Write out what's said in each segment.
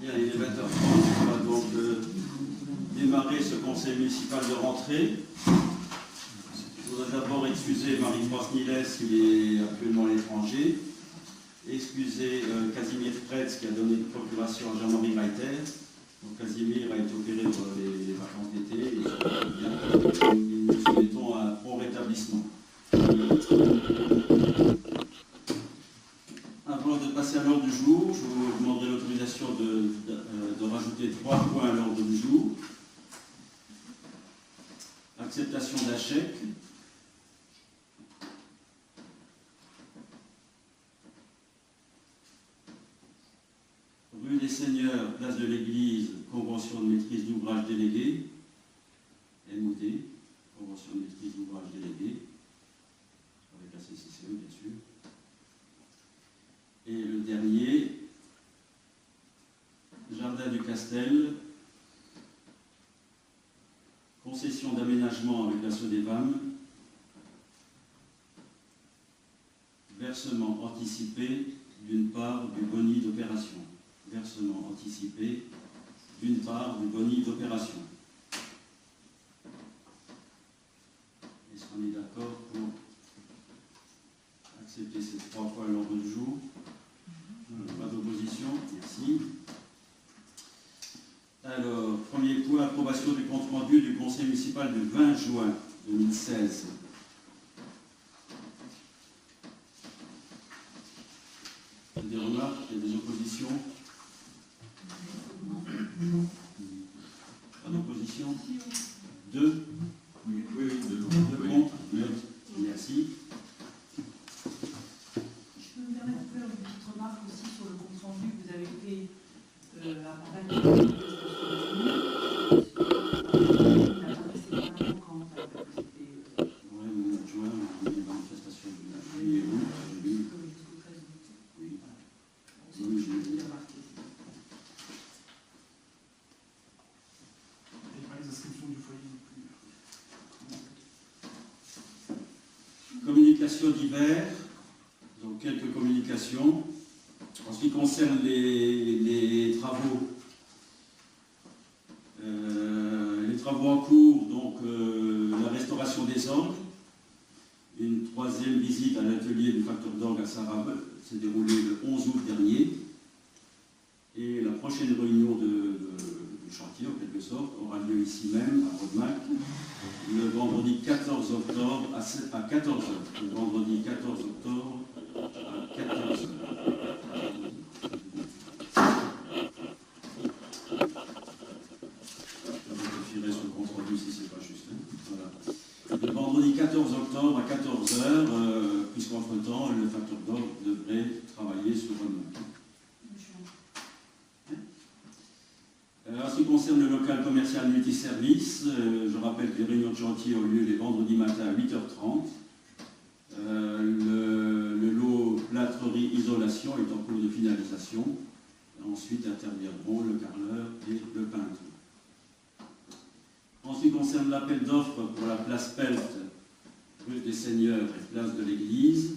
Bien, il est 20h30, on va donc démarrer ce conseil municipal de rentrée. Je voudrais d'abord excuser Marie-France Niles qui est actuellement à l'étranger, excuser Casimir Pretz qui a donné une procuration à Jean-Marie Reiter. Donc Casimir a été opéré pour les vacances d'été et il se porte bien. Et nous souhaitons un bon rétablissement. Avant de passer à l'ordre du jour, je vous demanderai l'autorisation de rajouter 3 points à l'ordre du jour. Acceptation d'un chèque. Rue des Seigneurs, place de l'Église, convention de maîtrise d'ouvrage délégué. MOD, convention de maîtrise d'ouvrage délégué. Avec la CCCE, bien sûr. Et le dernier, Jardin du Castel, concession d'aménagement avec la SODEVAM, versement anticipé d'une part du boni d'opération. Versement anticipé d'une part du boni d'opération. Est-ce qu'on est d'accord pour accepter ces 3 points à l'ordre du jour? Pas d'opposition, merci. Alors, premier point, approbation du compte rendu du conseil municipal du 20 juin 2016. Il y a des remarques, il y a des oppositions? Pas d'opposition? 2? Oui, deux contre? Merci. Je peux me permettre de faire une petite remarque aussi sur le compte rendu que vous avez fait à partir de la manifestation quand c'était. Oui, le mois de juin, on a eu une manifestation de juillet et août, j'ai lu. Oui. Oui, j'ai lu. Les inscriptions du foyer non plus. Communication d'hiver, donc quelques communications. En ce qui concerne les travaux en cours, donc la restauration des orgues, une 3e visite à l'atelier du facteur d'orgue à Sarabes s'est déroulée le 11 août dernier, et la prochaine réunion du chantier, en quelque sorte, aura lieu ici même, à Rodemack, le vendredi 14 octobre à 14h. Le vendredi 14 octobre à 14h. Je vérifierai ce compte rendu si c'est pas juste. Voilà. Le vendredi 14 octobre à 14h, puisqu'entre-temps, le facteur d'orgue devrait travailler sur Rodemack. En ce qui concerne le local commercial multiservice, je rappelle que les réunions de chantier ont lieu les vendredis matins à 8h30. Le lot plâtrerie isolation est en cours de finalisation. Ensuite interviendront le carreleur et le peintre. En ce qui concerne l'appel d'offres pour la place Pelt, rue des Seigneurs et place de l'Église,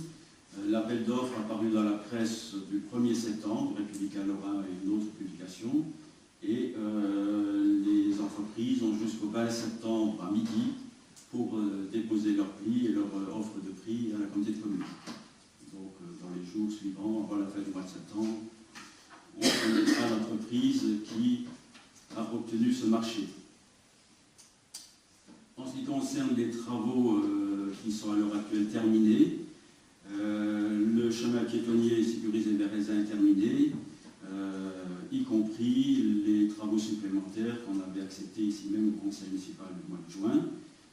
l'appel d'offres apparu dans la presse du 1er septembre, Républicain Lorrain et une autre publication. Et les entreprises ont jusqu'au 20 septembre à midi pour déposer leur prix et leur offre de prix à la communauté de communes. Donc dans les jours suivants, avant la fin du mois de septembre, on connaîtra l'entreprise qui a obtenu ce marché. En ce qui concerne les travaux qui sont à l'heure actuelle terminés, le chemin piétonnier sécurisé vers Raisin est terminé, y compris les travaux supplémentaires qu'on avait acceptés ici même au conseil municipal du mois de juin,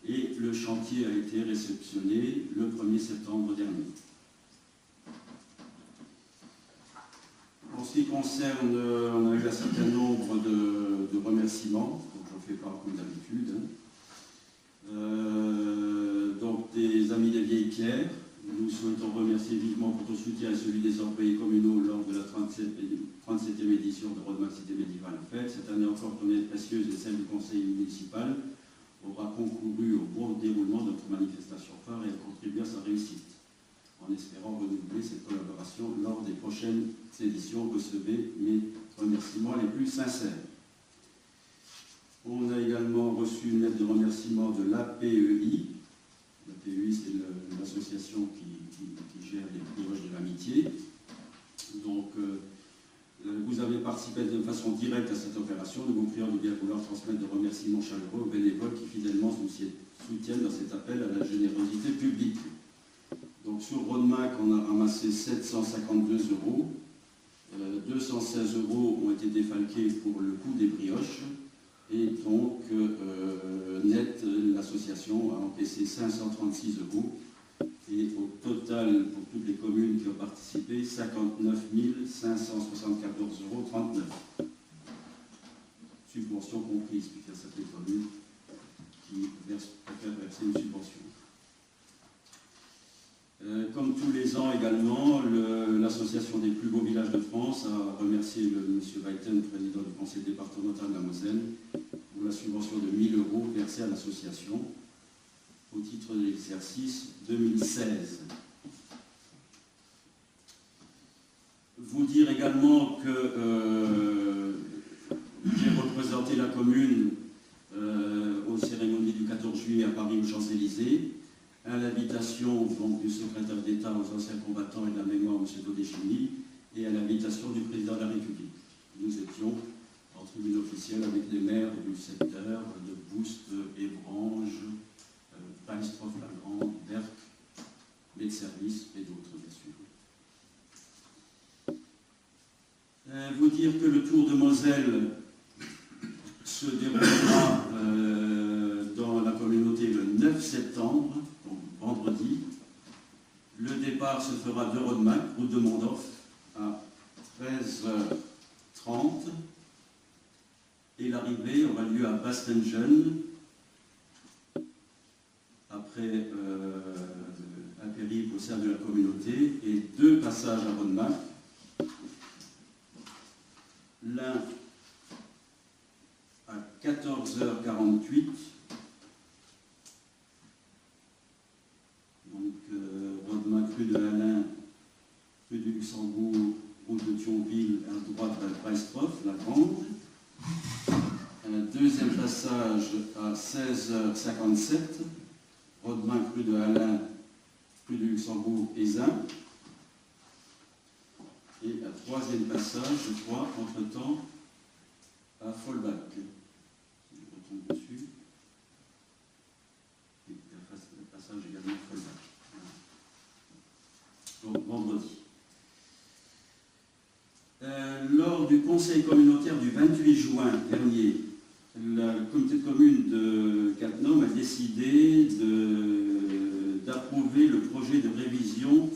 et le chantier a été réceptionné le 1er septembre dernier. En ce qui concerne, on a eu un certain nombre de remerciements, donc je ne fais pas comme d'habitude. Donc des amis des Vieilles Pierres, nous souhaitons remercier vivement votre soutien et celui des employés communaux lors de la 37e édition de Rodemack Cité Médiévale Fête. Cette année encore, ton aide précieuse et celle du conseil municipal aura concouru au bon déroulement de notre manifestation phare et a contribué à sa réussite. En espérant renouveler cette collaboration lors des prochaines éditions, recevez mes remerciements les plus sincères. On a également reçu une lettre de remerciement de l'APEI. L'APEI, c'est l'association qui gère les brioches de l'amitié. Donc, vous avez participé de façon directe à cette opération. Nous vous prions de bien vouloir transmettre de remerciements chaleureux aux bénévoles qui fidèlement soutiennent dans cet appel à la générosité publique. Donc, sur Rodemack, on a ramassé 752 €. 216 € ont été défalqués pour le coût des brioches. Et donc, net, l'association a encaissé 536 €. Et au total, pour toutes les communes qui ont participé, 59 574,39 €. Subvention comprise, puisqu'il y a certaines communes qui préfèrent verser une subvention. Comme tous les ans également, l'association des plus beaux villages de France a remercié M. Weiten, président du conseil départemental de la Moselle, pour la subvention de 1 000 € versée à l'association au titre de l'exercice 2016. Vous dire également que j'ai représenté la commune aux cérémonies du 14 juillet à Paris aux Champs-Élysées, à l'invitation du secrétaire d'État aux anciens combattants et de la mémoire, M. Todeschini, et à l'invitation du président de la République. Nous étions en tribune officielle avec les maires du secteur de Boust, Évrange, Palistroff, la Grande, Berck, les services et d'autres, bien sûr. Vous dire que le Tour de Moselle se déroulera dans la communauté le 9 septembre, donc vendredi. Le départ se fera de Rodemack, route de Mondorf, à 13h30. Et l'arrivée aura lieu à Bastingen, après un périple au sein de la communauté, et 2 passages à Rodemack. L'un à 14h48, donc Rodemack, rue de Halin, rue du Luxembourg, route de Thionville, à droite à Palistroff, la Grande. Un deuxième passage à 16h57, Rodemack, rue de Halin, rue du Luxembourg, Ézin. Et un troisième passage, je crois, entre-temps, à Folbach. Je retombe dessus. Et le passage également à Folbach. Voilà. Donc, vendredi. Lors du conseil communautaire du 28 juin dernier, le comité de commune de Cattenom a décidé d'approuver le projet de révision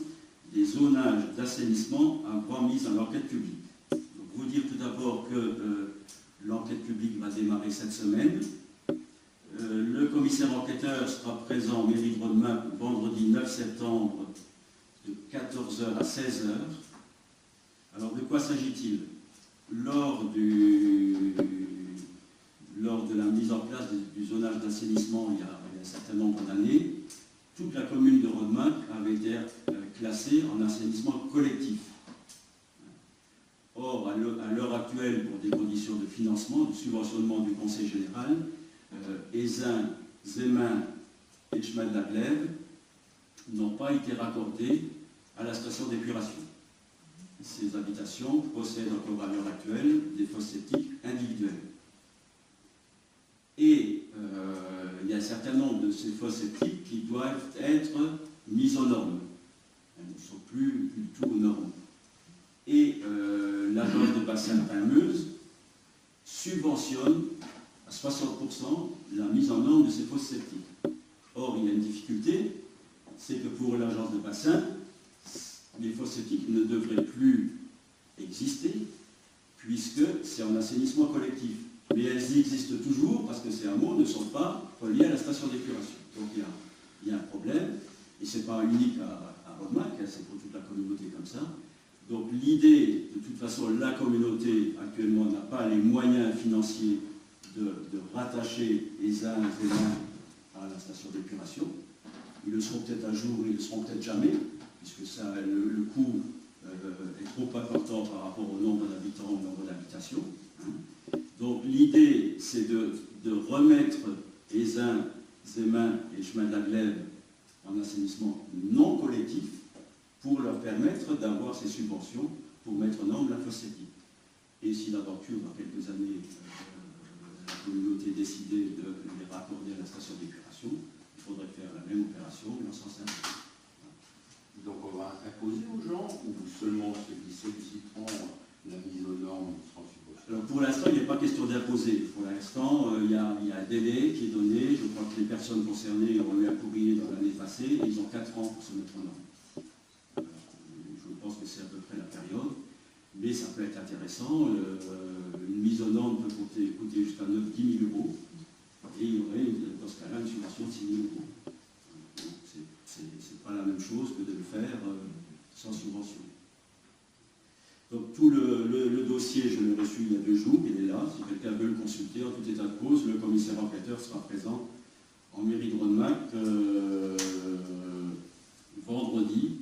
des zonages d'assainissement avant mise en enquête publique. Donc, vous dire tout d'abord que l'enquête publique va démarrer cette semaine. Le commissaire enquêteur sera présent en mairie de Rodemack vendredi 9 septembre de 14h à 16h. Alors, de quoi s'agit-il? Lors de la mise en place du zonage d'assainissement il y a un certain nombre d'années, toute la commune de Rodemack avait été classée en assainissement collectif. Or, à l'heure actuelle, pour des conditions de financement, de subventionnement du Conseil général, Ézin, Zemin et Chemin de la Glève n'ont pas été raccordés à la station d'épuration. Ces habitations possèdent encore à l'heure actuelle des fosses septiques individuelles. Et il y a un certain nombre de ces fosses septiques qui doivent être mises aux normes. Elles ne sont plus du tout aux normes. Et l'agence de bassin Rhin-Meuse subventionne à 60% la mise en norme de ces fosses septiques. Or, il y a une difficulté, c'est que pour l'agence de bassin, les fosses septiques ne devraient plus exister, puisque c'est en assainissement collectif. Mais elles existent toujours parce que ces hameaux ne sont pas reliés à la station d'épuration. Donc il y a un problème, et ce n'est pas unique à Rodemack, c'est pour toute la communauté comme ça. Donc l'idée, de toute façon, la communauté actuellement n'a pas les moyens financiers de rattacher les uns et les uns à la station d'épuration. Ils le seront peut-être un jour, ils ne le seront peut-être jamais, puisque ça, le coût est trop important par rapport au nombre d'habitants, au nombre d'habitations. c'est de remettre Aisin, Zémin et Chemin de la Glève en assainissement non collectif pour leur permettre d'avoir ces subventions pour mettre en ordre la fosse septique. Et si d'aventure, dans quelques années, la communauté décidait de les raccorder à la station d'épuration, il faudrait faire la même opération, mais en sens inverse. Donc on va imposer aux gens ou seulement ceux qui solliciteront la mise aux normes seront supposés? Alors pour l'instant, il n'est pas question d'imposer. Pour l'instant, il y a un délai qui est donné. Je crois que les personnes concernées ont eu un courrier dans l'année passée et ils ont 4 ans pour se mettre en ordre. Je pense que c'est à peu près la période. Mais ça peut être intéressant. Une mise aux normes peut coûter jusqu'à 10 000 euros. Et il y aurait, dans ce cas-là, une subvention de 6 000 euros. C'est pas la même chose que de le faire sans subvention. Donc tout le dossier, je l'ai reçu il y a 2 jours, il est là. Si quelqu'un veut le consulter, en tout état de cause, le commissaire enquêteur sera présent en mairie de Rodemack vendredi,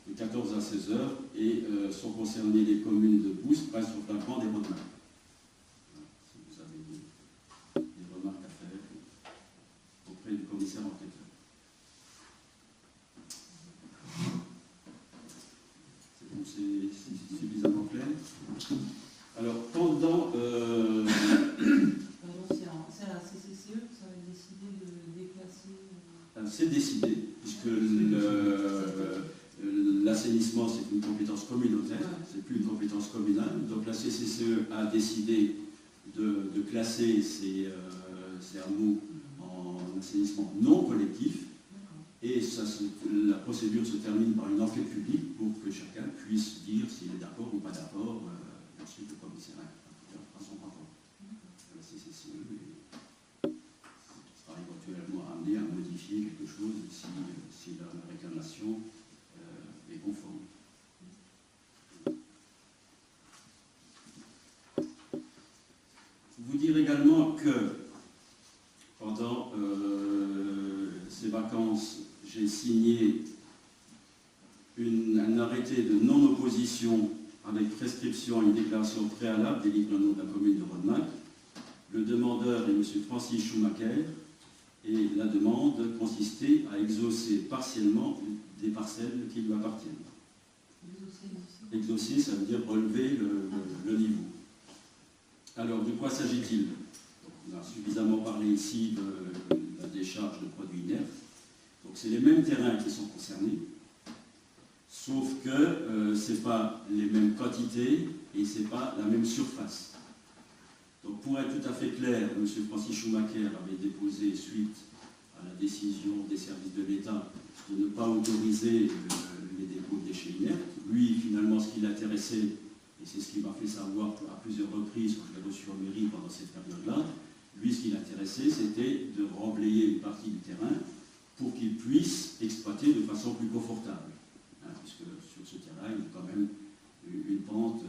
de 14 à 16 h, et sont concernées les communes de Boust, Brest-sur-Flagrand et Rodemack. Si vous avez des remarques à faire auprès du commissaire enquêteur. C'est suffisamment clair. Alors, pendant... C'est à la CCCE que ça va décider de déclasser c'est décidé, puisque l'assainissement, c'est une compétence communautaire, c'est plus une compétence communale. Donc la CCCE a décidé de classer ces hameaux en assainissement non collectif. Et la procédure se termine par une enquête publique pour que chacun puisse dire s'il est d'accord ou pas d'accord. Ensuite, le commissaire fera son rapport. La CCCE sera éventuellement amené à modifier quelque chose si la réclamation est conforme. Vous dire également que pendant ces vacances, j'ai signé un arrêté de non-opposition avec prescription à une déclaration préalable délivrée au nom de la commune de Rodemack. Le demandeur est M. Francis Schumacher et la demande consistait à exaucer partiellement des parcelles qui lui appartiennent. Exaucer, ça veut dire relever le niveau. Alors, de quoi s'agit-il? On a suffisamment parlé ici de la décharge de produits inertes. Donc c'est les mêmes terrains qui sont concernés, sauf que ce n'est pas les mêmes quantités et ce n'est pas la même surface. Donc pour être tout à fait clair, M. Francis Schumacher avait déposé, suite à la décision des services de l'État, de ne pas autoriser les dépôts de déchets inertes. Lui, finalement, ce qui l'intéressait, et c'est ce qu'il m'a fait savoir à plusieurs reprises quand je l'ai reçu en mairie pendant cette période-là, lui, ce qui l'intéressait, c'était de remblayer une partie du terrain pour qu'il puisse exploiter de façon plus confortable. Puisque sur ce terrain, il y a quand même une pente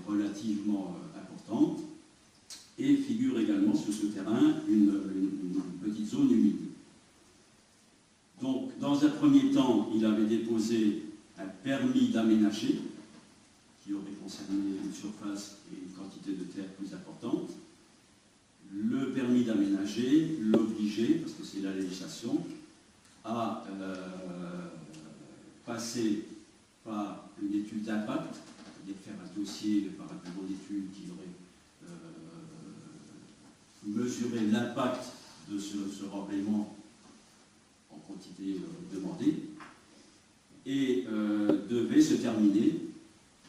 relativement importante, et figure également sur ce terrain une petite zone humide. Donc, dans un premier temps, il avait déposé un permis d'aménager, qui aurait concerné une surface et une quantité de terre plus importante. Le permis d'aménager l'obligeait, parce que c'est la législation, à passer par une étude d'impact, c'est-à-dire faire un dossier par un bureau d'études qui aurait mesuré l'impact de ce remblaiement en quantité demandée, et devait se terminer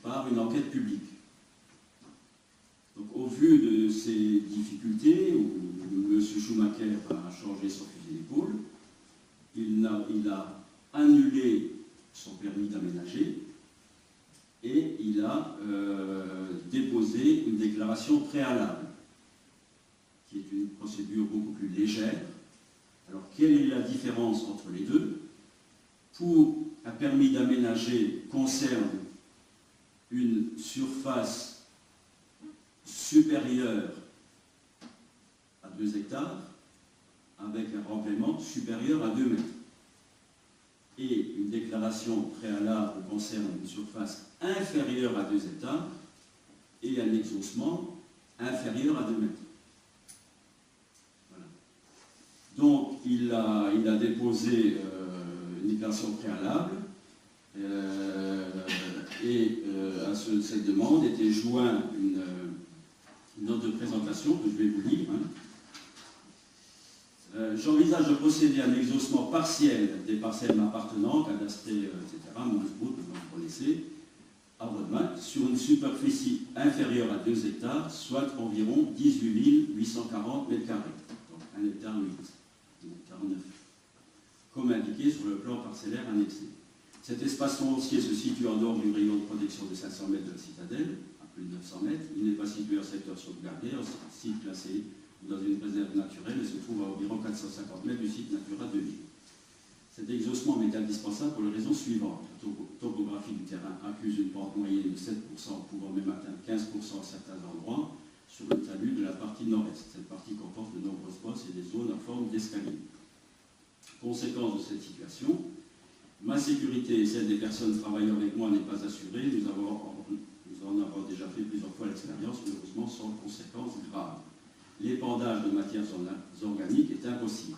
par une enquête publique. Donc au vu de ces difficultés, où M. Schumacher a changé son fusil d'épaule, il a annulé son permis d'aménager et il a déposé une déclaration préalable, qui est une procédure beaucoup plus légère. Alors, quelle est la différence entre les deux? Pour un permis d'aménager concerne une surface supérieure à 2 hectares avec un remblaiement supérieur à 2 mètres. Et une déclaration préalable concerne une surface inférieure à 2 hectares et un exhaussement inférieur à 2 mètres. Donc, il a déposé une déclaration préalable et à cette demande était joint une note de présentation que je vais vous lire. J'envisage de procéder à un exhaussement partiel des parcelles m'appartenant, cadastrées, etc., vous connaissez, à votre main, sur une superficie inférieure à 2 hectares, soit environ 18 840 m². Donc 1 hectare 8, 1 hectare 9, comme indiqué sur le plan parcellaire annexé. Cet espace foncier se situe en dehors du rayon de protection de 500 mètres de la citadelle, à plus de 900 mètres. Il n'est pas situé en secteur sauvegardé, en site classé ou dans une réserve naturelle et se trouve à environ 450 mètres du site Natura 2000. Cet exhaussement est indispensable pour les raisons suivantes. La topographie du terrain accuse une pente moyenne de 7%, pouvant même atteindre 15% à certains endroits, sur le talus de la partie nord-est. Cette partie comporte de nombreuses fosses et des zones en forme d'escalier. Conséquence de cette situation, ma sécurité et celle des personnes travaillant avec moi n'est pas assurée. Nous en avons déjà fait plusieurs fois l'expérience, malheureusement sans conséquences graves. L'épandage de matières organiques est impossible.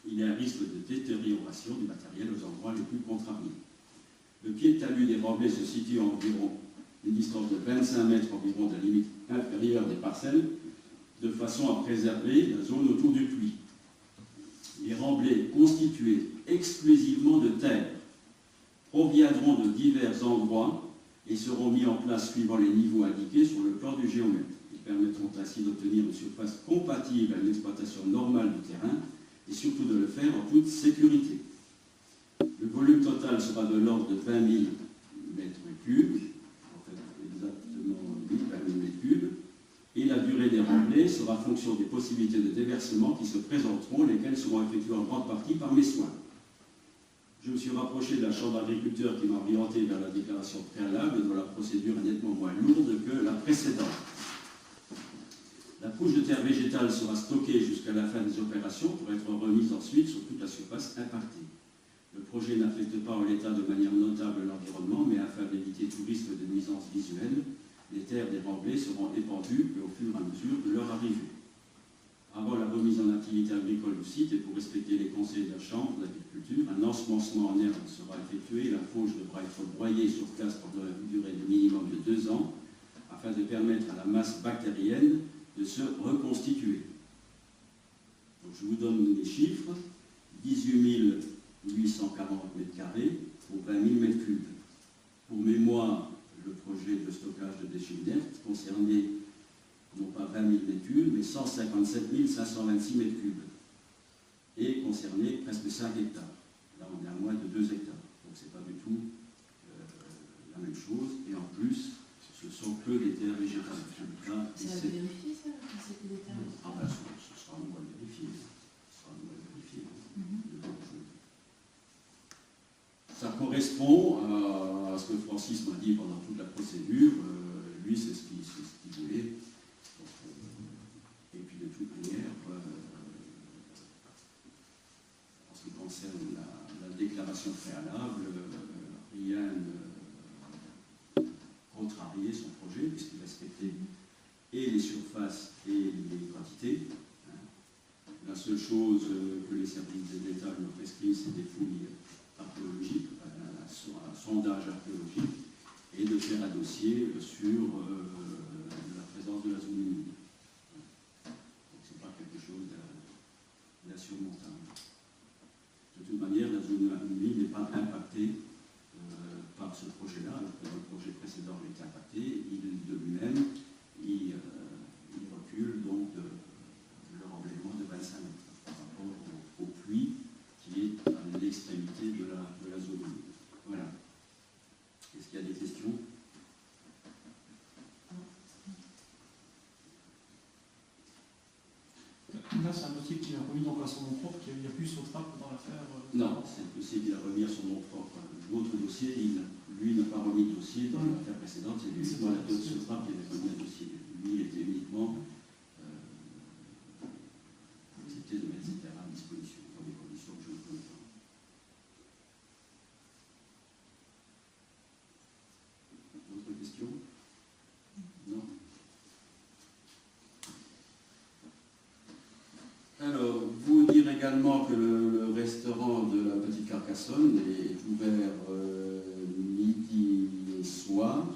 Il y a un risque de détérioration du matériel aux endroits les plus contrariés. Le pied de talus des remblais se situe à environ une distance de 25 mètres environ de la limite inférieure des parcelles, de façon à préserver la zone autour du puits. Les remblais constitués exclusivement de terre proviendront de divers endroits et seront mis en place suivant les niveaux indiqués sur le plan du géomètre. Ils permettront ainsi d'obtenir une surface compatible à l'exploitation normale du terrain et surtout de le faire en toute sécurité. Le volume total sera de l'ordre de 20 000 m3, en fait exactement 20 000 m3, et la durée des remblais sera fonction des possibilités de déversement qui se présenteront, lesquelles seront effectuées en grande partie par mes soins. Je me suis rapproché de la Chambre d'agriculture qui m'a orienté vers la déclaration préalable, dont la procédure est nettement moins lourde que la précédente. La couche de terre végétale sera stockée jusqu'à la fin des opérations pour être remise ensuite sur toute la surface impactée. Le projet n'affecte pas en l'état de manière notable l'environnement, mais afin d'éviter tout risque de nuisance visuelle, les terres des remblais seront épandues au fur et à mesure de leur arrivée. Avant la remise en activité agricole du site et pour respecter les conseils de la Chambre d'agriculture, un ensemencement en herbe sera effectué et la fauche devra être broyée sur place pendant une durée de minimum de 2 ans afin de permettre à la masse bactérienne de se reconstituer. Donc je vous donne les chiffres, 18 840 m² pour 20 000 m3. Pour mémoire, le projet de stockage de déchets inertes concernait non pas 20 000 m3, mais 157 526 m3 et concernait presque 5 hectares. Là, on est à moins de 2 hectares. Donc, ce n'est pas du tout la même chose. Et en plus, ce sont que des terres végétales. C'est à vérifier, ça, que c'est des terres végétales? Ah ben, ce sera à nous à vérifier. Ça correspond à ce que Francis m'a dit pendant toute la procédure. Lui, c'est ce qu'il voulait. Et puis, de toute manière, en ce qui concerne la déclaration préalable, rien ne contrariait son projet, puisqu'il respectait et les surfaces et les quantités. La seule chose que les services de l'État lui ont prescrit, c'est des fouilles archéologiques, un sondage archéologique, et de faire un dossier sur la présence de la zone humide. Donc ce n'est pas quelque chose d'insurmontable. De toute manière, la zone humide n'est pas impactée par ce projet-là, alors que dans le projet précédent, il était impacté. Il, de lui-même, il recule donc le remblaiement de 25 mètres par rapport au puits qui est à l'extrémité de la zone humide. Voilà. Est-ce qu'il y a des questions? Là, c'est un dossier qui a remis donc à son nom propre, qu'il n'y a plus son trappe dans l'affaire. Non, c'est possible qu'il a remis à son nom propre. L'autre dossier, lui n'a pas remis de dossier dans l'affaire précédente, c'est uniquement la dose de trappe qui avait remis un dossier. Lui, il était uniquement accepté de mettre ses terrains à disposition dans des conditions que je ne connais pas. D'autres questions? Non? Alors, vous direz également que le restaurant de la Petite Carcassonne est ouvert midi et soir,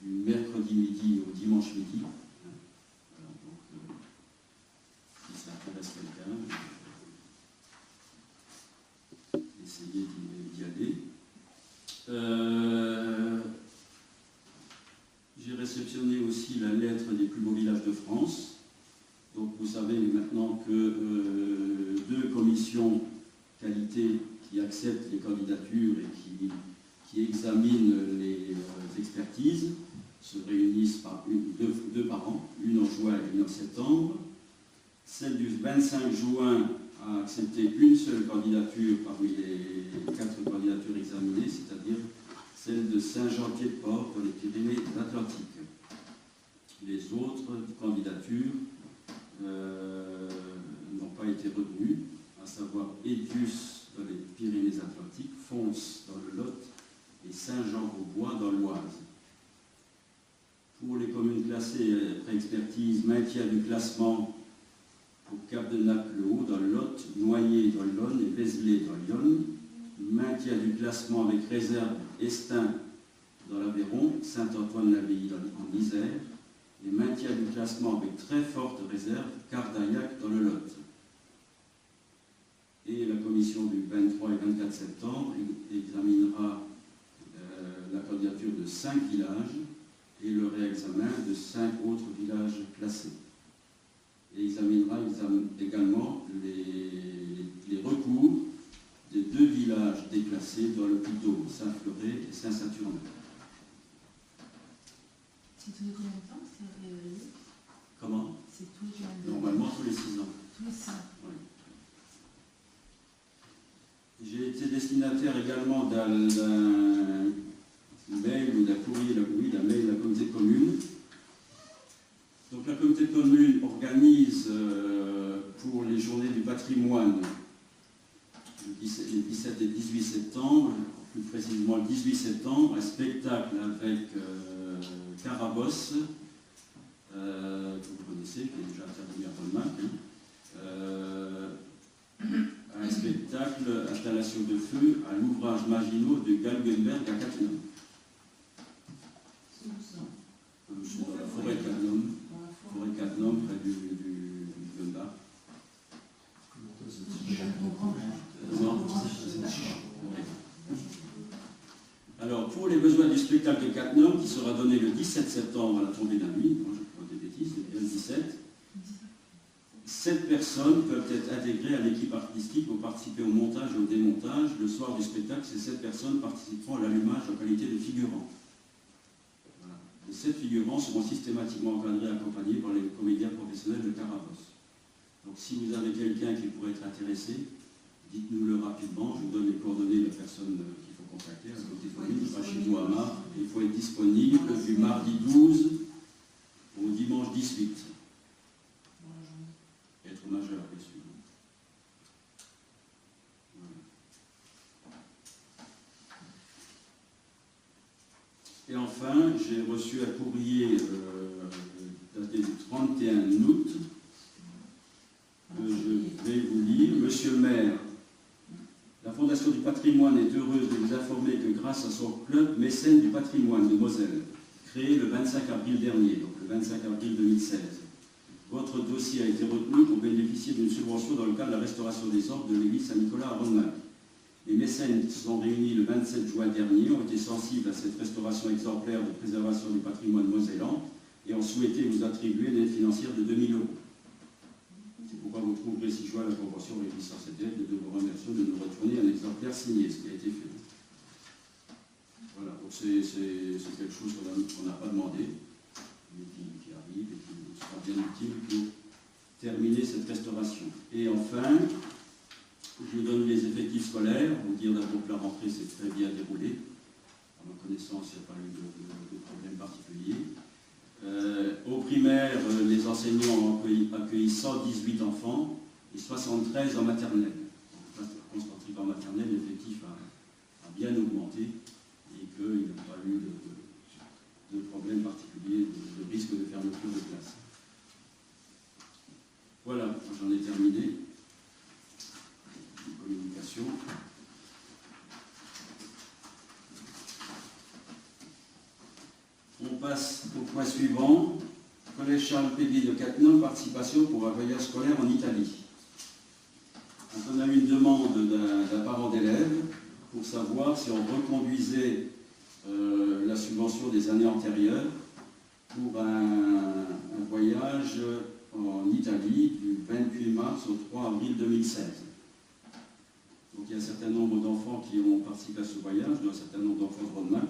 du mercredi midi au dimanche midi. Alors, donc, si ça intéresse quelqu'un, essayez d'y aller. J'ai réceptionné aussi la lettre des plus beaux villages de France. Donc vous savez maintenant que 2 commissions qualité qui acceptent les candidatures et qui examinent les expertises se réunissent deux par an, une en juin et une en septembre. Celle du 25 juin a accepté une seule candidature parmi les 4 candidatures examinées, c'est-à-dire celle de Saint-Jean-Pied-de-Port dans les Pyrénées-Atlantiques. Les autres candidatures n'ont pas été retenues, à savoir Édius dans les Pyrénées-Atlantiques, Fons dans le Lot et Saint-Jean-au-Bois dans l'Oise. Pour les communes classées après expertise, maintien du classement au Cap de Naples-le-Haut dans le Lot, Noyer dans l'Yonne et Vézelay dans l'Yonne, maintien du classement avec réserve Estin dans l'Aveyron, Saint-Antoine-l'Abbaye en Isère, et maintien du classement avec très forte réserve Cardaillac dans le Lot. Et la commission du 23 et 24 septembre examinera la candidature de 5 villages et le réexamen de 5 autres villages classés. Et examinera également les recours des 2 villages déclassés dans le Puy-de-Dôme, Saint-Fleuret et Saint-Saturnin. C'est tous les combien de temps c'est réalisé? Comment? C'est tous les combien de temps? Normalement tous les 6 ans. Tous les 6 ans. Oui. J'ai été destinataire également d'un mail ou d'un courrier, d'un mail de la communauté de communes. Donc la communauté de communes organise pour les journées du patrimoine les 17 et 18 septembre, plus précisément le 18 septembre, un spectacle avec Carabosse, que vous connaissez, qui est déjà intervenu à Colmar, un spectacle installation de feu à l'ouvrage Maginot de Galgenberg à Cattenom. C'est dans la forêt de Cattenom, près du Gunbach. Alors, pour les besoins du spectacle de Cattenom, qui sera donné le 17 septembre à la tombée de la nuit, moi je crois des bêtises, le 17, 7 personnes peuvent être intégrées à l'équipe artistique pour participer au montage et au démontage. Le soir du spectacle, ces 7 personnes participeront à l'allumage en qualité de figurants. Voilà. Les 7 figurants seront systématiquement encadrés et accompagnés par les comédiens professionnels de Carabosse. Donc si vous avez quelqu'un qui pourrait être intéressé, dites-nous-le rapidement, je vous donne les coordonnées de la personne qu'il faut contacter, à côté de commune, chez nous à Mar. Il faut être disponible du mardi 12 au dimanche 18. Être majeur, bien sûr. Voilà. Et enfin, j'ai reçu un courrier daté du 31 août, que je vais vous lire. Monsieur le maire, la Fondation du patrimoine est heureuse de vous informer que grâce à son club mécène du patrimoine de Moselle, créé le 25 avril dernier, donc le 25 avril 2016, votre dossier a été retenu pour bénéficier d'une subvention dans le cadre de la restauration des ordres de l'église Saint-Nicolas à Rodemack. Les mécènes qui se sont réunis le 27 juin dernier ont été sensibles à cette restauration exemplaire de préservation du patrimoine mosellan et ont souhaité vous attribuer une aide financière de 2 000 €. C'est pourquoi vous trouverez ci-joint la convention régissant cette aide et de vous remercier de nous retourner un exemplaire signé, ce qui a été fait. Voilà, donc c'est quelque chose qu'on n'a pas demandé, mais qui arrive et qui sera bien utile pour terminer cette restauration. Et enfin, je vous donne les effectifs scolaires. Vous dire d'abord que la rentrée s'est très bien déroulée. À ma connaissance, il n'y a pas eu de problème particulier. Au primaire, les enseignants ont accueilli 118 enfants et 73 en maternelle. Donc, je pense qu'en maternelle, l'effectif a bien augmenté et qu'il n'y a pas eu de problème particulier, de risque de fermeture de classe. Voilà, j'en ai terminé. passe au point suivant. Collège Charles Péguy de Cattenom, participation pour un voyage scolaire en Italie. Donc, on a eu une demande d'un parent d'élève pour savoir si on reconduisait la subvention des années antérieures pour un voyage en Italie du 28 mars au 3 avril 2016. Donc il y a un certain nombre d'enfants qui ont participé à ce voyage, un certain nombre d'enfants de Rodemack.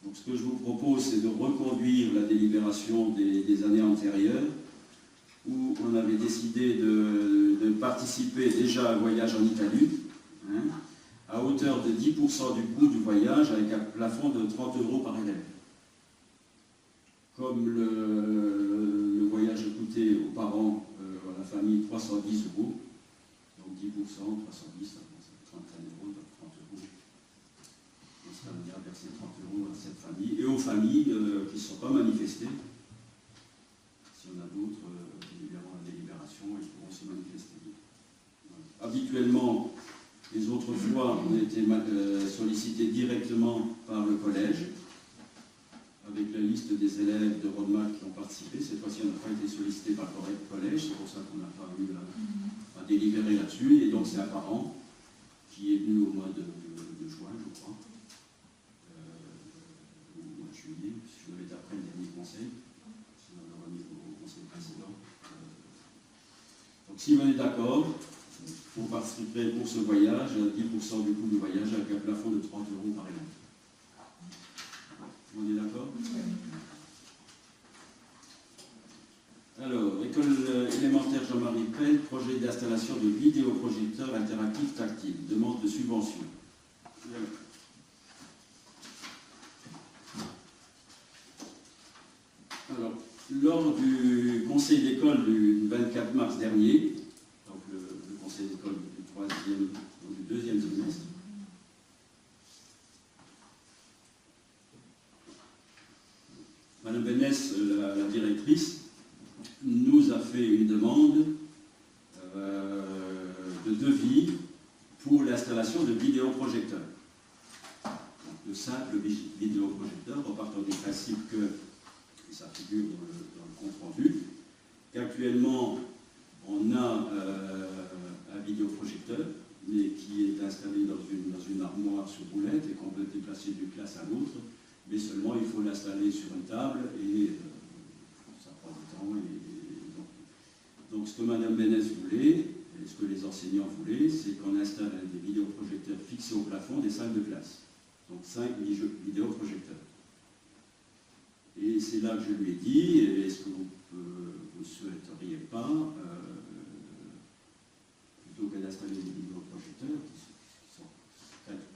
Donc ce que je vous propose, c'est de reconduire la délibération des années antérieures, où on avait décidé de participer déjà à un voyage en Italie, hein, à hauteur de 10% du coût du voyage, avec un plafond de 30 € par élève. Comme le voyage coûtait aux parents, à la famille, 310 €, donc 10%, 310, ça fait 31 €, donc 30 €. On sera amené à verser 30 € à cette famille, et aux familles qui ne sont pas manifestées. Si on a d'autres, ils verront la délibération, ils pourront se manifester. Voilà. Habituellement, les autres fois, on a été sollicités directement par le collège, avec la liste des élèves de Rodemack qui ont participé. Cette fois-ci, on n'a pas été sollicité par le collège, c'est pour ça qu'on n'a pas eu à délibérer là-dessus. Et donc, c'est un parent qui est venu au mois de juin, je crois, au mois de juillet, si je devais être après le dernier conseil, sinon on l'aura mis au conseil précédent. Donc, si vous êtes d'accord, on participerait pour ce voyage à 10% du coût du voyage avec un plafond de 30 € par élève. On est d'accord? Alors, école élémentaire Jean-Marie Pell, projet d'installation de vidéoprojecteurs interactifs tactiles, demande de subvention. Alors, lors du conseil d'école du 24 mars dernier, donc le conseil d'école du deuxième semestre, Madame Bénès, la directrice, nous a fait une demande de devis pour l'installation de vidéoprojecteurs. De simples vidéoprojecteurs, en partant du principe que, et ça figure dans le compte rendu, qu'actuellement on a un vidéoprojecteur, mais qui est installé dans une armoire sur roulette et qu'on peut déplacer d'une classe à l'autre. Mais seulement il faut l'installer sur une table et ça prend du temps. Donc ce que Mme Bénès voulait, et ce que les enseignants voulaient, c'est qu'on installe des vidéoprojecteurs fixés au plafond des salles de classe. Donc 5 vidéoprojecteurs. Et c'est là que je lui ai dit, est-ce que vous ne souhaiteriez pas, plutôt que d'installer des vidéoprojecteurs, qui sont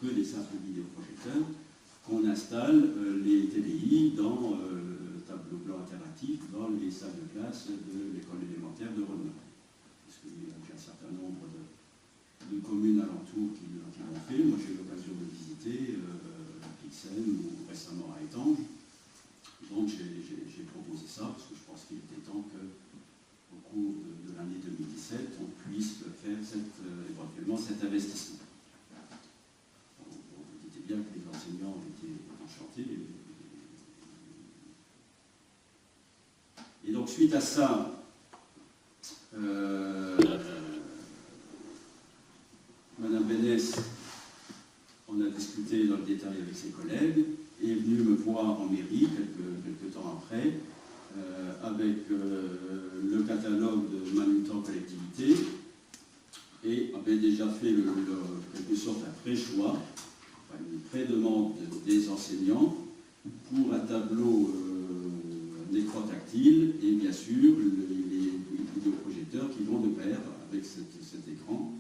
que des simples vidéoprojecteurs, qu'on installe les TDI dans le tableau blanc interactif dans les salles de classe de l'école élémentaire de Rodemack. Parce qu'il y a un certain nombre de communes alentours qui l'ont fait. Moi, j'ai eu l'occasion de visiter à Pixel ou récemment à Étanges. Donc, j'ai proposé ça parce que je pense qu'il était temps qu'au cours de l'année 2017, on puisse faire éventuellement cet investissement. Vous dites bien que les enseignants étaient enchantés. Et donc, suite à ça, Madame Bénès, on a discuté dans le détail avec ses collègues, et est venue me voir en mairie quelques temps après, avec le catalogue de Manutan Collectivité, et avait déjà fait quelque sorte un pré-choix, une pré-demande des enseignants pour un tableau, un écran tactile, et bien sûr les vidéoprojecteurs qui vont de pair avec cet écran,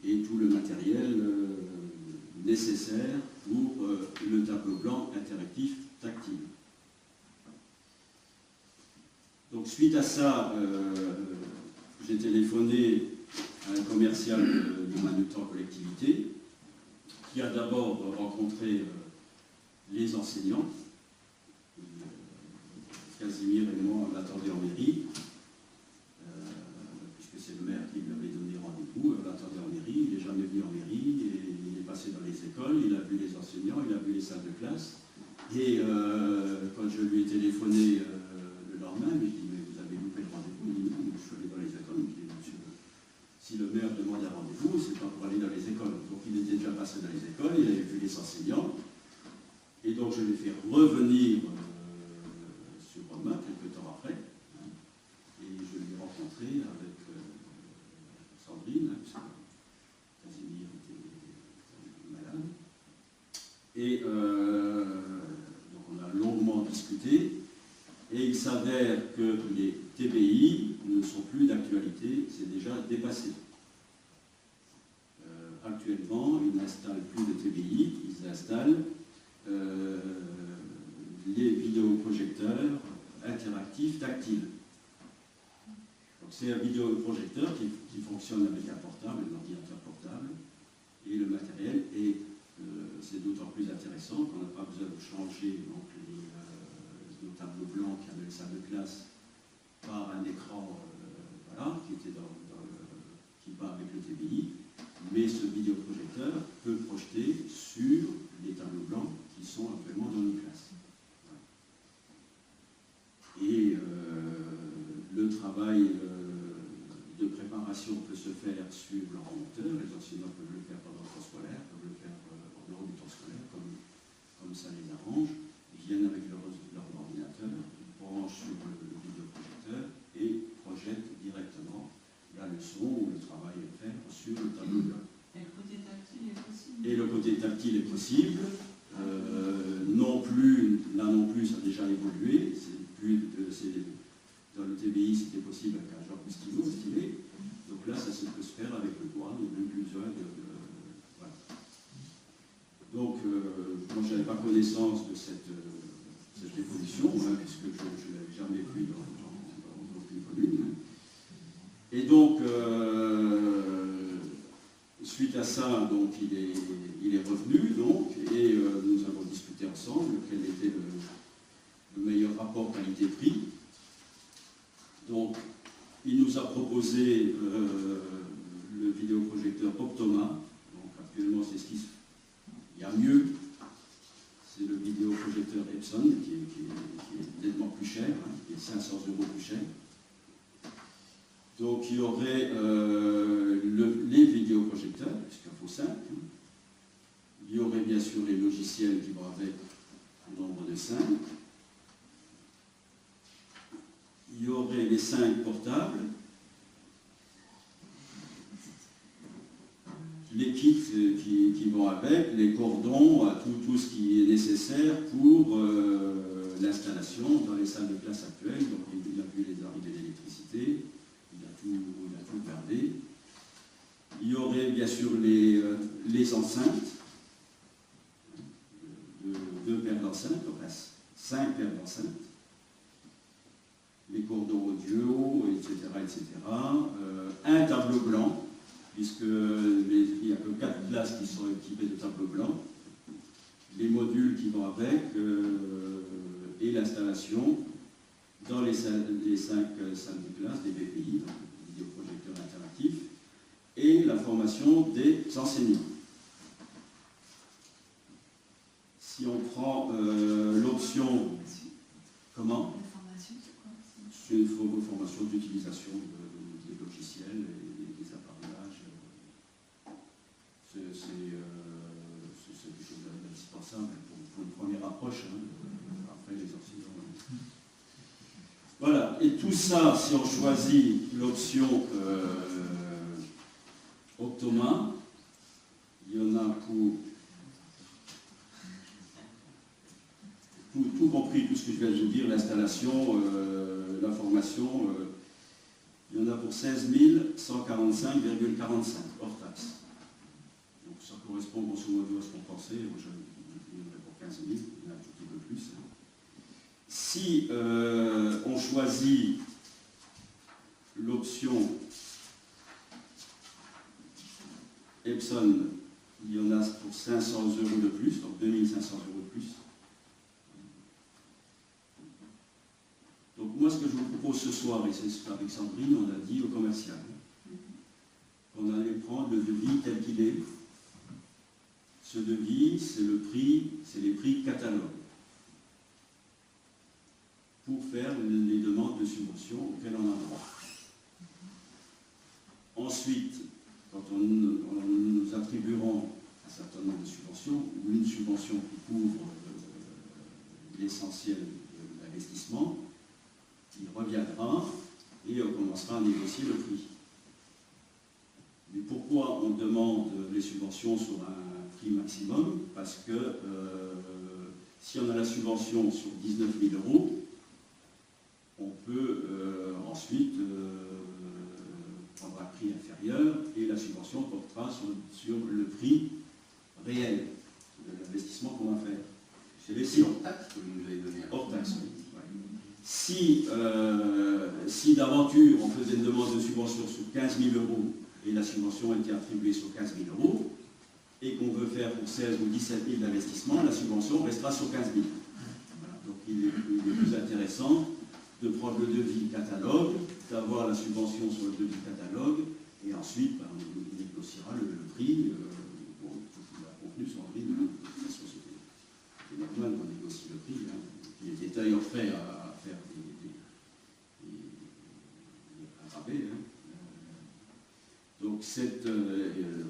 et tout le matériel nécessaire pour le tableau blanc interactif tactile. Donc suite à ça, j'ai téléphoné à un commercial de Manutan Collectivité qui a d'abord rencontré les enseignants. Casimir et moi, on l'attendait en mairie, puisque c'est le maire qui lui avait donné rendez-vous. On l'attendait en mairie, il n'est jamais venu en mairie, et il est passé dans les écoles, il a vu les enseignants, il a vu les salles de classe. Et quand je lui ai téléphoné, Et donc on a longuement discuté, et il s'avère que les TBI ne sont plus d'actualité, c'est déjà dépassé. Actuellement, ils n'installent plus de TBI, ils installent les vidéoprojecteurs interactifs tactiles. Donc c'est un vidéoprojecteur qui fonctionne avec un portable, un ordinateur portable, et le matériel est, c'est d'autant plus intéressant qu'on n'a pas besoin de changer donc, nos tableaux blancs qui avaient les salles de classe par un écran voilà, qui va avec le TBI, mais ce vidéoprojecteur peut projeter sur les tableaux blancs qui sont actuellement dans nos classes. Et le travail de préparation peut se faire sur l'ordinateur, les enseignants peuvent le faire pendant le temps scolaire, peuvent le faire en dehors du temps scolaire, comme ça les arrange. Ils viennent avec leur ordinateur, ils branchent sur le vidéoprojecteur et projettent directement la leçon ou le travail à faire sur le tableau blanc. Et le côté tactile est possible. Et le côté tactile est possible. Là non plus, ça a déjà évolué. Dans le TBI, c'était possible avec un genre de stylo, stylet. Donc là, ça peut se faire avec le doigt, donc même plus besoin voilà. Donc, moi, je n'avais pas connaissance de cette évolution, hein, puisque je ne l'avais jamais vu dans aucune commune. Et donc, suite à ça, donc, il est revenu, donc, et nous avons discuté ensemble quel était le meilleur rapport qualité-prix. Donc, il nous a proposé le vidéoprojecteur Optoma. Donc, actuellement, c'est il y a mieux. C'est le vidéoprojecteur Epson, qui est nettement plus cher, hein, qui est 500 € plus cher. Donc, il y aurait les vidéoprojecteurs, puisqu'il faut 5. Il y aurait bien sûr les logiciels qui vont avec, au nombre de 5. Il y aurait les 5 portables, les kits qui vont avec, les cordons, tout ce qui est nécessaire pour l'installation dans les salles de classe actuelles. Donc il a vu les arrivées d'électricité, il a tout gardé. Il y aurait bien sûr les enceintes, 2 paires d'enceintes, donc 5 paires d'enceintes. Les cordons audio, etc. Un tableau blanc, puisqu'il n'y a que 4 classes qui sont équipées de tableaux blancs, les modules qui vont avec, et l'installation dans les 5 salles de classe des BPI, donc vidéoprojecteurs interactifs, et la formation des enseignants. Si on prend l'option... Comment ? C'est une formation d'utilisation des logiciels et des appareillages. C'est quelque chose d'indispensable pour une première approche, hein, après les enseignants. Voilà, et tout ça, si on choisit l'option Optoma, il y en a pour tout compris, tout ce que je viens de vous dire, l'installation, la formation, il y en a pour 16 145,45 hors taxe. Donc ça correspond grosso modo à ce qu'on pensait. Il y en a pour 15 000, il y en a un tout petit peu plus. Si on choisit l'option Epson, il y en a pour 500 € de plus, donc 2500 € de plus. Donc moi, ce que je vous propose ce soir, et c'est ce qu'avec Sandrine, on a dit au commercial, qu'on allait prendre le devis tel qu'il est. Ce devis, c'est les prix catalogues pour faire les demandes de subvention auxquelles on a droit. Ensuite, quand nous attribuerons un certain nombre de subventions, ou une subvention qui couvre l'essentiel de l'investissement, il reviendra et on commencera à négocier le prix. Mais pourquoi on demande les subventions sur un prix maximum, parce que si on a la subvention sur 19 000 €, on peut ensuite prendre un prix inférieur et la subvention portera sur le prix réel de l'investissement qu'on va faire. C'est les prix hors taxe que vous nous avez donné. Hors taxe, oui. Si d'aventure on faisait une demande de subvention sur 15 000 € et la subvention était attribuée sur 15 000 € et qu'on veut faire pour 16 ou 17 000 d'investissement, la subvention restera sur 15 000. Voilà. Donc il est plus intéressant de prendre le devis catalogue, d'avoir la subvention sur le devis catalogue et ensuite on négociera le prix. Bon, la contenu sur le prix de la société. C'est normal qu'on négocie le prix. Hein. Il est d'ailleurs prêt à faire un rabais. Hein. Donc cette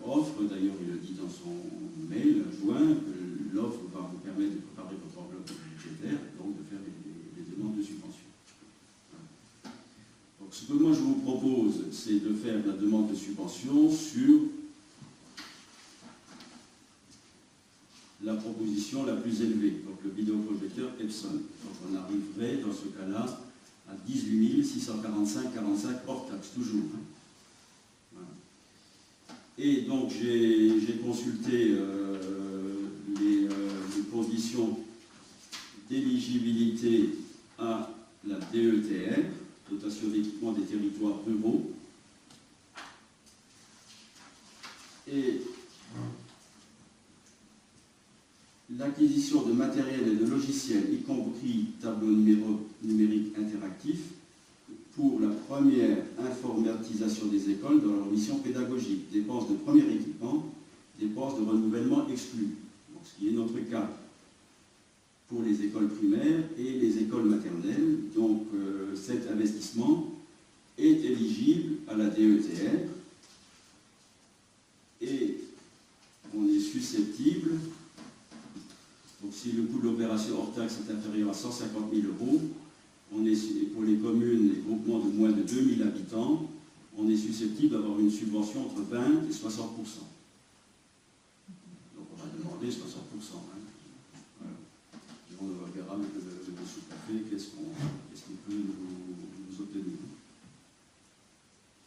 offre, d'ailleurs il le dit dans son mail joint, que l'offre va vous permettre de préparer votre enveloppe budgétaire et donc de faire les demandes de subvention. Donc ce que moi je vous propose, c'est de faire la demande de subvention sur la proposition la plus élevée, donc le vidéoprojecteur Epson. Donc on arriverait dans ce cas-là à 18 645,45 hors taxe, toujours. Hein. Voilà. Et donc j'ai consulté les conditions d'éligibilité à la DETR, dotation d'équipement des territoires ruraux. Et l'acquisition de matériel et de logiciels, y compris tableau numérique interactif, pour la première informatisation des écoles dans leur mission pédagogique. Dépenses de premier équipement, dépenses de renouvellement exclues. Donc, ce qui est notre cas pour les écoles primaires et les écoles maternelles. Donc cet investissement est éligible à la DETR et on est susceptible. Donc si le coût de l'opération hors taxe est inférieur à 150 000 €, on est, pour les communes et groupements de moins de 2000 habitants, on est susceptible d'avoir une subvention entre 20 et 60%. Donc on va demander 60%. Hein. Voilà. Et on verra avec le sous-préfet qu'est-ce qu'il peut nous obtenir.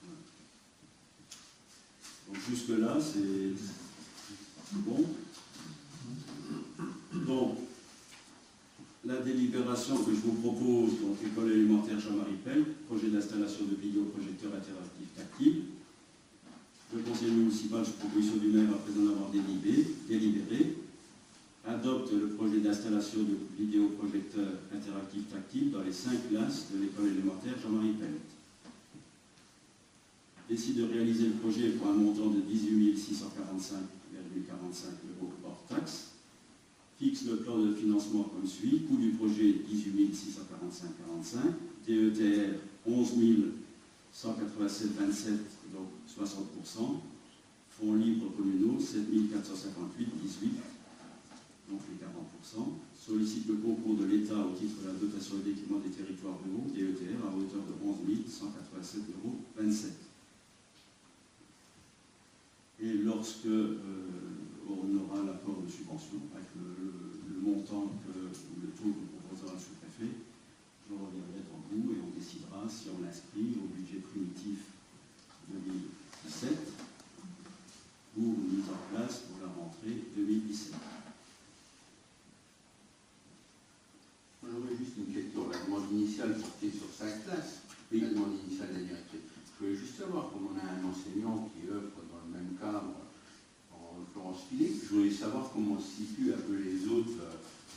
Voilà. Donc jusque-là, c'est bon. Donc, la délibération que je vous propose, donc école élémentaire Jean-Marie Pell, projet d'installation de vidéoprojecteurs interactifs tactiles. Le conseil municipal, sous proposition du maire, après en avoir délibéré, adopte le projet d'installation de vidéoprojecteurs interactifs tactiles dans les 5 classes de l'école élémentaire Jean-Marie Pell. Décide de réaliser le projet pour un montant de 18 645,45 € hors taxe. Fixe le plan de financement comme suit. Coût du projet 18 645,45, DETR 11 187,27, donc 60%. Fonds libres communaux 7 458,18, donc les 40%. Sollicite le concours de l'État au titre de la dotation et d'équipement des territoires ruraux, DETR, à hauteur de 11 187,27 €. Et lorsque on aura l'accord de subvention avec le montant le taux que proposera le sous-préfet, je reviendrai devant vous et on décidera si on l'inscrit au budget primitif 2017 ou mise en place pour la rentrée 2017. J'aurais juste une question. La demande initiale portait sur 5 classes. Oui. La demande initiale de la directrice. Je voulais juste savoir, comme on a un enseignant qui œuvre dans le même cadre, Florence Philippe, je voulais savoir comment se situent un peu les autres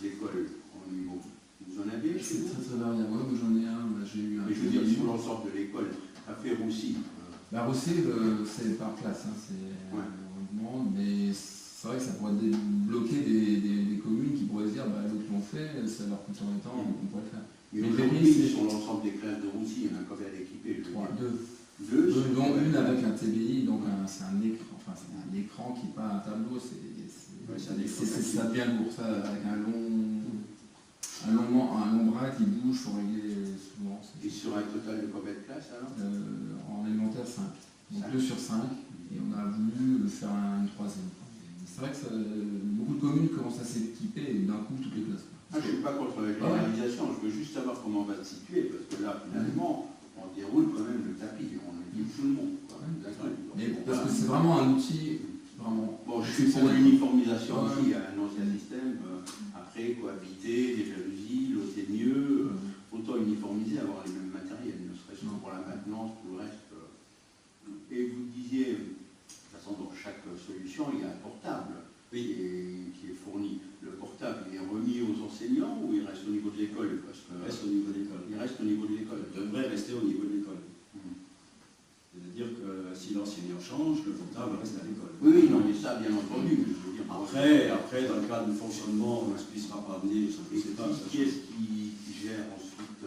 écoles au niveau. Vous en avez chez vous? C'est très variable. Moi j'en ai un, j'ai eu un. Mais je veux dire sur l'ensemble de l'école, à faire aussi. Bah Roussy, c'est par classe, hein, c'est on demande, mais c'est vrai que ça pourrait débloquer des communes qui pourraient se dire, bah l'autre l'ont fait, ça leur coûte en temps, on pourrait le faire. Mais aujourd'hui, sur l'ensemble des classes de Roussy, il y en a combien d'équipés? Deux, dont une avec un TBI, donc c'est un écran qui n'est pas un tableau, ça devient lourd, ça, avec un long bras qui bouge, il faut régler souvent. Et sur un total de combien de classes alors? En élémentaire 5, donc 2 sur 5, et on a voulu faire une troisième. c'est vrai que beaucoup de communes commencent à s'équiper et d'un coup toutes les classes. Ah, je ne suis pas contre la généralisation, je veux juste savoir comment on va se situer, parce que là, finalement, on déroule quand même le tapis, on équipe tout le monde. Mais parce que c'est vraiment un outil, vraiment. Bon, je suis pour l'uniformisation aussi, il y a un ancien système, après cohabiter, des jalousies, l'autre est mieux, autant uniformiser, avoir les mêmes matériels, ne serait-ce que pour la maintenance, pour le reste. Et vous disiez, de toute façon, dans chaque solution, il y a un portable qui est fourni. Le portable, il est remis aux enseignants ou il reste au niveau de l'école? Parce que Il reste au niveau de l'école. il reste au niveau de l'école. Il devrait rester au niveau de l'école. C'est-à-dire que si l'enseignant change, le portable reste à l'école. Oui, non, mais ça, bien entendu. Mais je veux dire, Après, dans le cadre du fonctionnement, est-ce qu'il ne sera pas amené, je ne sais pas. Qui est-ce qui gère ensuite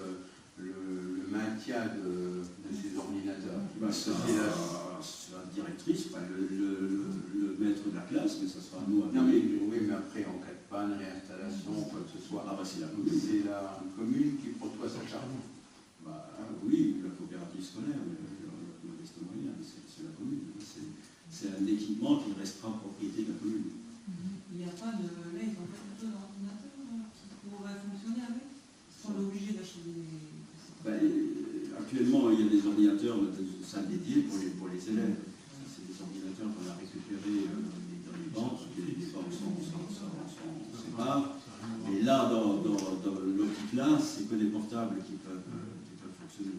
le maintien de ces ordinateurs? C'est la directrice, enfin, le maître de la classe, mais ça sera à nous à Non, mais oui, mais après, en cas de panne, réinstallation, quoi que ce soit, c'est la commune. c'est la commune qui prend toi sa charge. Oui, la coopérative scolaire, mais modeste moyen, c'est la commune. C'est un équipement qui restera propriété de la commune. Il n'y a pas de. Là, ils ont pas plutôt d'ordinateur qui pourraient fonctionner avec? Ils sont obligés d'acheter des. Actuellement, il y a des ordinateurs dans des salles dédiées pour les élèves. C'est des ordinateurs qu'on a récupérés dans les banques. Les banques sont rares. Et là, dans l'autre classe, c'est que des portables qui peuvent fonctionner.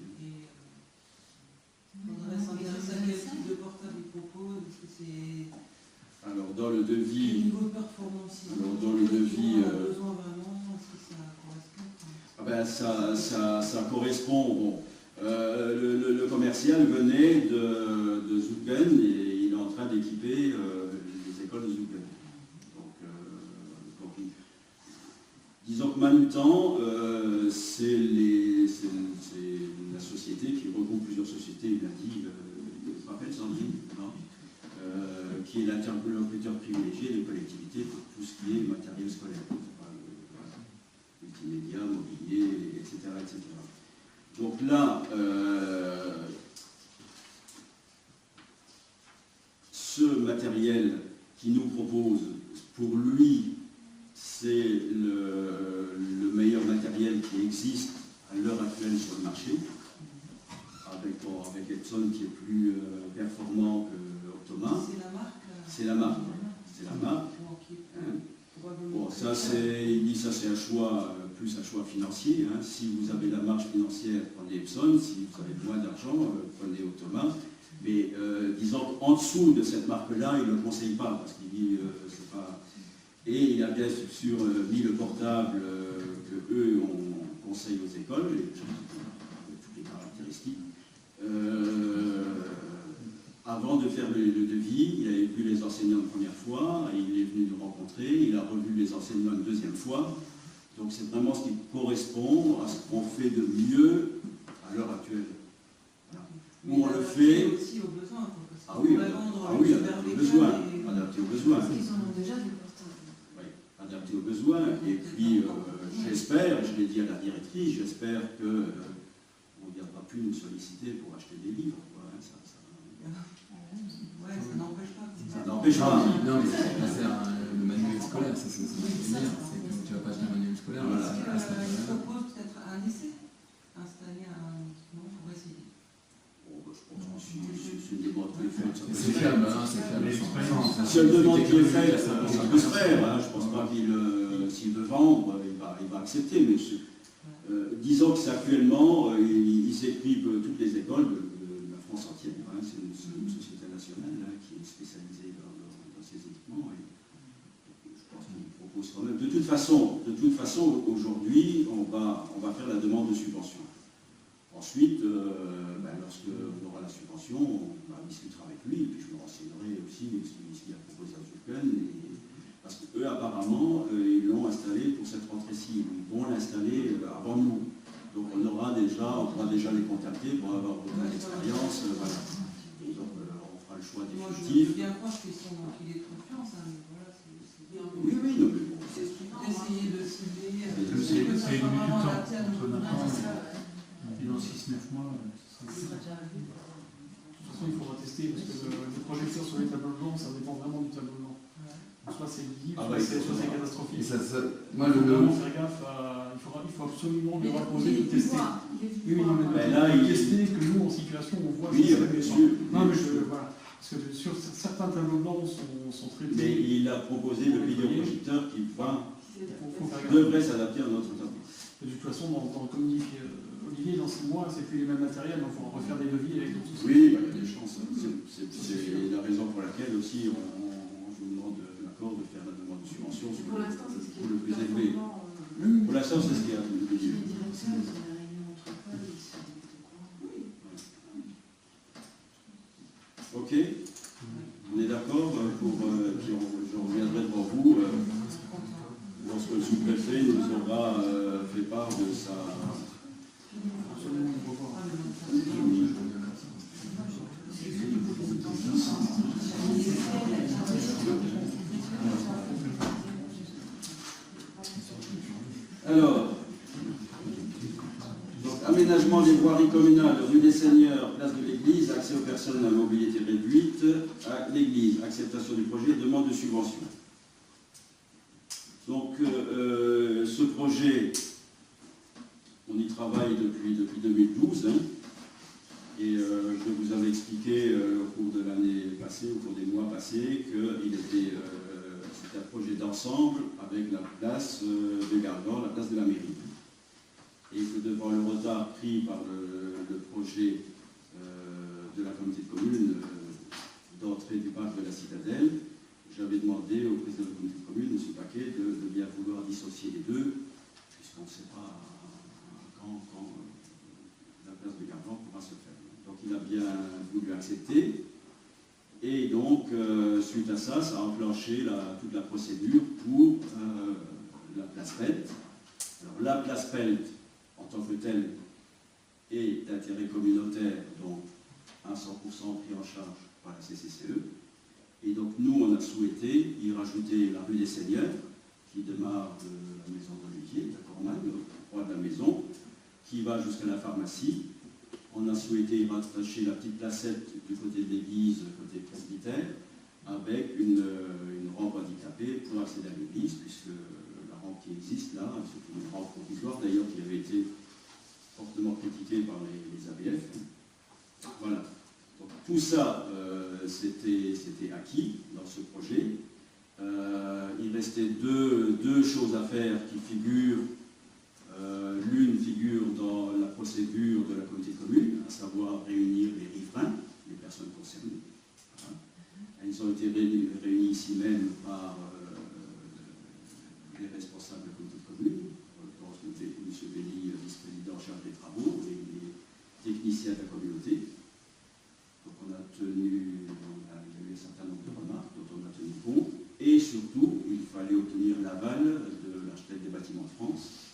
On devrait s'intéresser à quel type de portable ils proposent. Est-ce que c'est. Alors, dans le Quel devis. niveau de performance ils ont? Dans le devis. On a besoin vraiment. Est-ce que ça correspond? Ça correspond. Bon. Le commercial venait de Zucken et il est en train d'équiper les écoles de Zucken. Donc, disons que Manutan, c'est la société qui regroupe plusieurs sociétés, il a dit, je me rappelle Sandrine, non qui est l'interlocuteur privilégié des collectivités pour tout ce qui est matériel scolaire. Multimédia, mobilier, etc. etc. Donc là, ce matériel qu'il nous propose, pour lui, c'est le meilleur matériel qui existe à l'heure actuelle sur le marché, avec Epson qui est plus performant que Octoma. C'est la marque. C'est la marque. Bon, ça il dit ça c'est un choix, plus un choix financier. Hein. Si vous avez la marge financière, prenez Epson. Si vous avez moins d'argent, prenez Octoma. Mais disons qu'en dessous de cette marque-là, il ne le conseille pas parce qu'il dit c'est pas. Et il a bien sûr mis le portable que eux on conseille aux écoles, toutes les caractéristiques. Avant de faire le devis, il avait vu les enseignants une première fois, et il est venu nous rencontrer, il a revu les enseignants une deuxième fois. Donc c'est vraiment ce qui correspond à ce qu'on fait de mieux à l'heure actuelle. Où on le fait. Aussi aux besoins. Ah oui, adapté aux besoins. Adapté aux besoins. Parce qu'ils en ont déjà des portables. Oui, adapté aux besoins. Et puis j'espère, je l'ai dit à la directrice, j'espère qu'on ne viendra plus nous solliciter pour acheter des livres. Ouais, ça n'empêche pas. Ça n'empêche pas. Non, mais c'est le manuel scolaire, c'est ce que je veux dire. C'est que tu vas pas acheter un manuel scolaire. Voilà. Il propose peut-être un essai, installer un équipement pour essayer. Bon, je pense que si c'est une demande qui est faite, ça peut se C'est faire. fiable, hein, c'est fiable. Si une demande qui est faite, ça peut se faire. Hein. Je ne pense pas s'il veut vendre, il va accepter. Mais disons que c'est actuellement, il s'équipe toutes les écoles de la France entière. Hein. C'est une société nationale hein, qui est spécialisée dans ces équipements. Et je pense qu'il propose quand même. De toute façon, aujourd'hui, on va faire la demande de subvention. Ensuite, lorsque on aura la subvention, on discutera avec lui, et puis je me renseignerai aussi ce qu'il a proposé à Zucken. Parce qu'eux, apparemment, ils l'ont installé pour cette rentrée-ci. Ils vont l'installer avant nous. Donc on pourra déjà les contacter pour avoir beaucoup d'expérience. Voilà. Et donc on fera le choix Moi, je définitif. veux bien croire qu'il est de confiance, hein, mais voilà, c'est bien. Oui, non, mais bon, D'essayer de cibler. C'est que ça une soit minute vraiment de temps adapté à entre nos maintenant besoins. et dans 6-9 mois. De toute façon, il faudra tester parce que le projecteur sur les tableaux blancs, ça dépend vraiment du tableau blanc. Soit c'est libre, Ah bah, soit il faut c'est voir. catastrophique. Et ça, Il moi, faut le, vraiment faire gaffe, il faut absolument le reposer, le tester. Oui, non, mais Ben là, là, il il- tester que nous, en situation, on voit Oui, si ça bien fait sûr. Non, mais voilà. Parce que sur certains tableaux blancs sont traités. Mais il a proposé le vidéoprojecteur qui Faut faire gaffe. devrait s'adapter à notre tableau. De toute façon, dans le communiqué Olivier, dans 6 mois, c'est plus les mêmes matériels, donc il faudra refaire des devis avec d'autres sociétés. Oui, bah, il y a des chances. C'est la raison pour laquelle aussi je vous demande l'accord de faire la demande de subvention sur Pour l'instant, c'est ce qui est le plus élevé. performant, Pour l'instant, c'est ce qu'il y a. les directeurs, ils ont la réunion entre écoles, ils se font n'importe quoi. Ok. On est d'accord pour je reviendrai devant vous lorsque le sous-préfet nous aura fait part de sa. Absolument, il faut voir. Alors, donc, aménagement des voiries communales, rue des Seigneurs, place de l'église, accès aux personnes à mobilité réduite, à l'église, acceptation du projet, demande de subvention. Donc, ce projet, on y travaille depuis 2012, hein, et je vous avais expliqué au cours de l'année passée, au cours des mois passés, qu'il était c'était un projet d'ensemble avec la place de Gargan, la place de la mairie. Et que devant le retard pris par le projet de la communauté de communes d'entrée du parc de la Citadelle, j'avais demandé au président de la communauté de communes, M. Paquet, de bien vouloir dissocier les deux, puisqu'on ne sait pas quand la place de Gargan pourra se faire. Donc il a bien voulu accepter. Et donc, suite à ça, ça a enclenché toute la procédure pour la place Pelt. Alors, la place Pelt, en tant que telle, est d'intérêt communautaire, donc à 100% pris en charge par la CCCE. Et donc, nous, on a souhaité y rajouter la rue des Seigneurs, qui démarre de la maison d'Olivier, de Corman, au droit de la maison, qui va jusqu'à la pharmacie. On a souhaité y rattacher la petite placette du côté de l'église, côté presbytère, avec une rampe handicapée pour accéder à l'église, puisque la rampe qui existe là, c'est une rampe provisoire d'ailleurs qui avait été fortement critiquée par les ABF. Voilà. Donc tout ça, c'était acquis dans ce projet. Il restait deux choses à faire qui figurent. L'une figure dans la procédure de la communauté de communes, à savoir réunir les riverains, les personnes concernées. Voilà. Elles ont été réunies ici même par les responsables de la communauté de communes, M. Belli, vice-président en charge des travaux, et les techniciens de la communauté. Donc il y a eu un certain nombre de remarques dont on a tenu compte, et surtout, il fallait obtenir l'aval de l'architecte des bâtiments de France.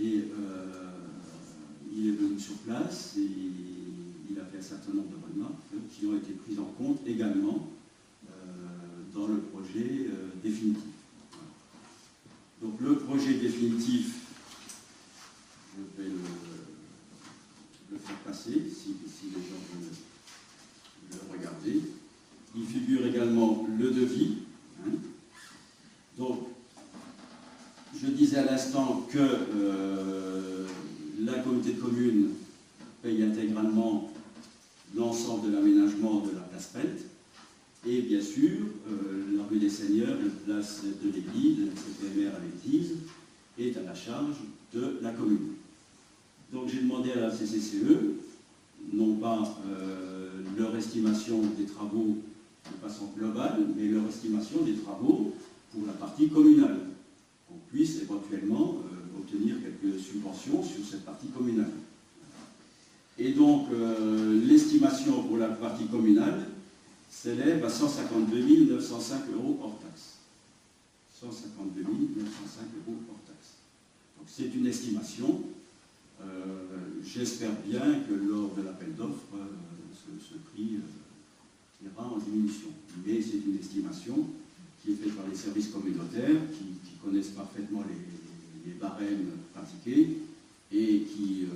Et il est venu sur place et il a fait un certain nombre de remarques qui ont été prises en compte également dans le projet définitif. Donc le projet définitif, je vais le faire passer si les gens veulent le regarder. Il figure également le devis. Hein. Donc, je disais à l'instant que la communauté de communes paye intégralement l'ensemble de l'aménagement de la place Pelt et bien sûr la rue des Seigneurs, la place de l'église, le CPMR à l'église, est à la charge de la commune. Donc j'ai demandé à la CCCE, non pas leur estimation des travaux de façon globale, mais leur estimation des travaux pour la partie communale. On puisse éventuellement obtenir quelques subventions sur cette partie communale. Et donc, l'estimation pour la partie communale s'élève à 152 905 € hors taxe. 152 905 € hors taxe. Donc, c'est une estimation. J'espère bien que lors de l'appel d'offres, ce prix ira en diminution. Mais c'est une estimation qui est faite par les services communautaires, qui connaissent parfaitement les barèmes pratiqués, et qui,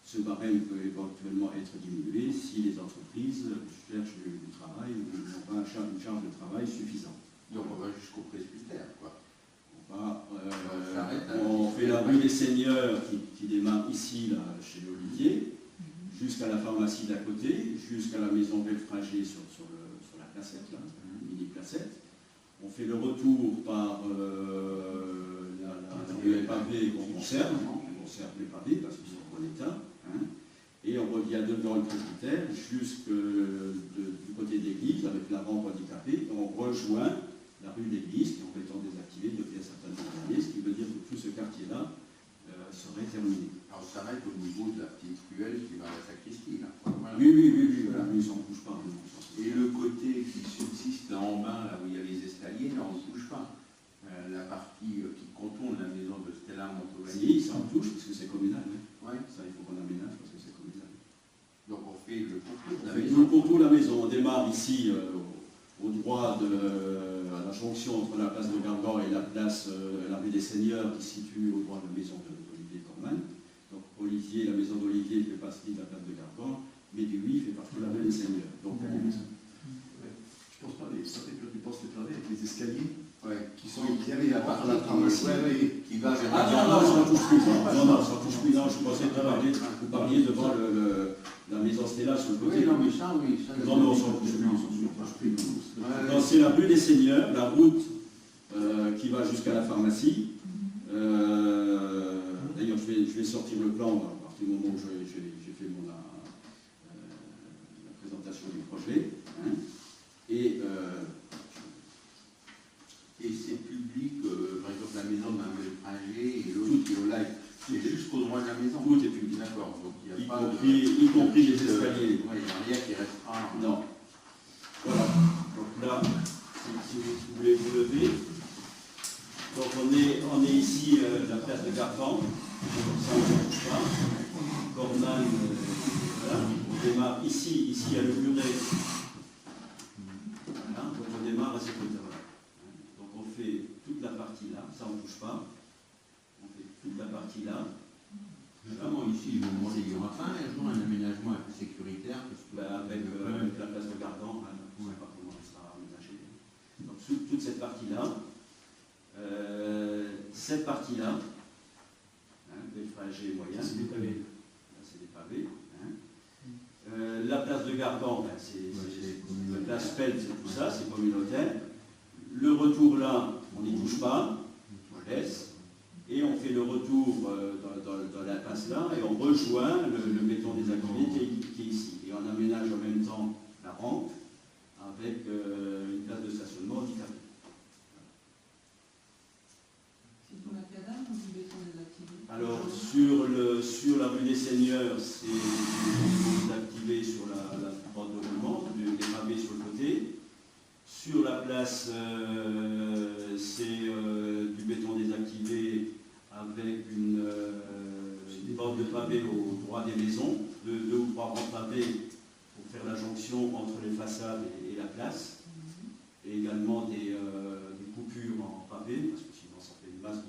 ce barème peut éventuellement être diminué si les entreprises cherchent du travail ou n'ont pas une charge de travail suffisante. Donc on va jusqu'au presbytère, quoi. On fait la rue des Seigneurs qui démarre ici, là, chez Olivier, jusqu'à la pharmacie d'à côté, jusqu'à la maison Belfragé sur la placette, là, mini placette. On fait le retour par la rue pavée qu'on conserve. On conserve les pavés parce qu'ils sont en bon état. Hein. Et on revient devant le presbytère du côté de l'église avec la rampe handicapée. On rejoint la rue de l'église qui est complètement désactivée depuis un certain nombre d'années, ce qui veut dire que tout ce quartier-là serait terminé. Alors ça s'arrête au niveau de la petite ruelle qui va à la sacristie, là. Voilà. Oui, voilà, mais ils s'en bougent pas. Et le côté qui subsiste là en bas, là où il y a les escaliers, là on ne touche pas. La partie qui contourne la maison de Stella Mantovani. Si, ça en touche, parce que c'est communal. Hein. Ouais. Ça, il faut qu'on aménage parce que c'est communal. Donc on fait le contour de On la fait maison. le contour de la maison. On démarre ici au droit à la jonction entre la place de Gargan et la rue des Seigneurs qui se situe au droit de la maison d'Olivier Corman. Donc Olivier, la maison d'Olivier fait partie de la place de Gargan, mais lui fait partie de la rue des Seigneurs. Donc Je pense pas, ça fait que tu penses les travées avec les escaliers qui sont qui avait la partie qui va vers non, ça ne touche plus. Non, ça ne touche plus. Non, je pensais que vous parliez devant la maison Stella sur le côté. Oui, non, mais ça, oui. Ça, Non, ça ne touche plus. Non, c'est la rue des Seigneurs, la route qui va jusqu'à la pharmacie. D'ailleurs, je vais sortir le plan à partir du moment où j'ai fait la présentation du projet. Hein. Et c'est public, par exemple, la maison d'un Belfragé et l'autre qui est au live. C'est jusqu'au droit de la maison. Tout est public. D'accord. Donc il n'y a Y pas compris les escaliers. Il n'y a rien qui restera. Non. Voilà. Donc là, si vous voulez vous lever. Donc on est ici à la place de Gargan. Donc ça, on ne touche pas. Corman, voilà. On démarre ici à le muret. Voilà. Donc on démarre à ce côté-là. Donc on fait toute la partie là. Ça, on ne touche pas. On fait toute la partie là. Justement, ici, je me demandais, il y aura pas un jour un aménagement un peu sécuritaire parce que avec la place de Gargan, je ne sais pas comment ça sera aménagé. Donc toute cette partie-là, Belfragé moyen, C'est des pavés. Là, c'est des pavés. Hein. La place de Gargan, c'est la place Pelt, c'est tout ça, c'est communautaire. Le retour là, on n'y touche pas, on laisse. Et on fait le retour dans la place là, et on rejoint le béton désactivé qui est ici. Et on aménage en même temps la rampe avec une place de stationnement handicapée. C'est pour la cadavre ou du béton désactivé? Alors, sur la rue des Seigneurs, c'est désactivé sur la porte de roulement, les pavés sur le côté. Sur la place, c'est du béton désactivé avec une bande de pavés au droit des maisons, deux ou trois rangs pavés pour faire la jonction entre les façades et la place, et également des coupures en pavé, parce que sinon ça fait une masse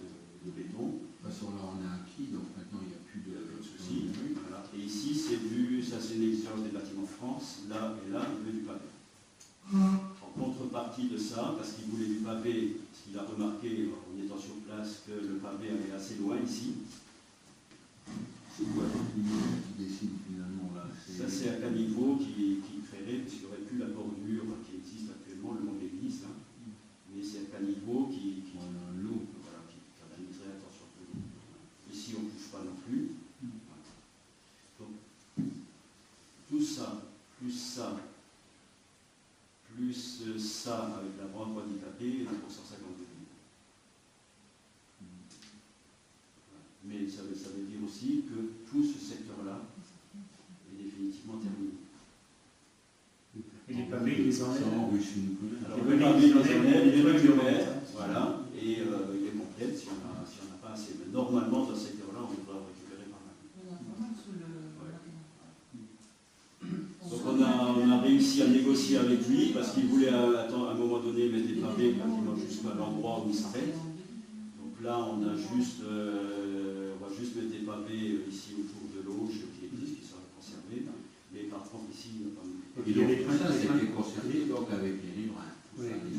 de béton. de toute façon, là, on a acquis, donc maintenant, il n'y a plus de soucis. Voilà. Et ici, c'est une exigence des bâtiments France, là et là, il veut du pavé. En contrepartie de ça, parce qu'il voulait du pavé, parce qu'il a remarqué en étant sur place que le pavé allait assez loin ici. C'est quoi cette ligne qui décide finalement là? Ça, c'est un caniveau qui créerait, puisqu'il n'y aurait plus la bordure qui existe actuellement le long de l'église, hein. Mais c'est un caniveau qui canaliserait la tension de l'eau. Ici, on ne touche pas non plus. Donc, tout ça, plus ça, avec la rampe handicapée, donc pour 150 000. Mais ça veut dire aussi que tout ce secteur-là est définitivement terminé. Et les pavés, ils les enlèvent. Alors le pavé, il les enlève, il est réglementaire, voilà, et il est complète si on n'a pas assez. Mais normalement, dans ce secteur-là, on devrait récupérer pas mal. On a pas mal sous le... Donc on a réussi à négocier avec lui parce qu'il voulait à un moment donné mettre des pavés pratiquement jusqu'à l'endroit où il s'arrête. Donc là on va juste mettre des pavés ici autour de l'auge qui existe, qui sera conservé. Mais par contre ici il n'y a pas de... Et donc tout ça, c'était conservé donc avec les riverains.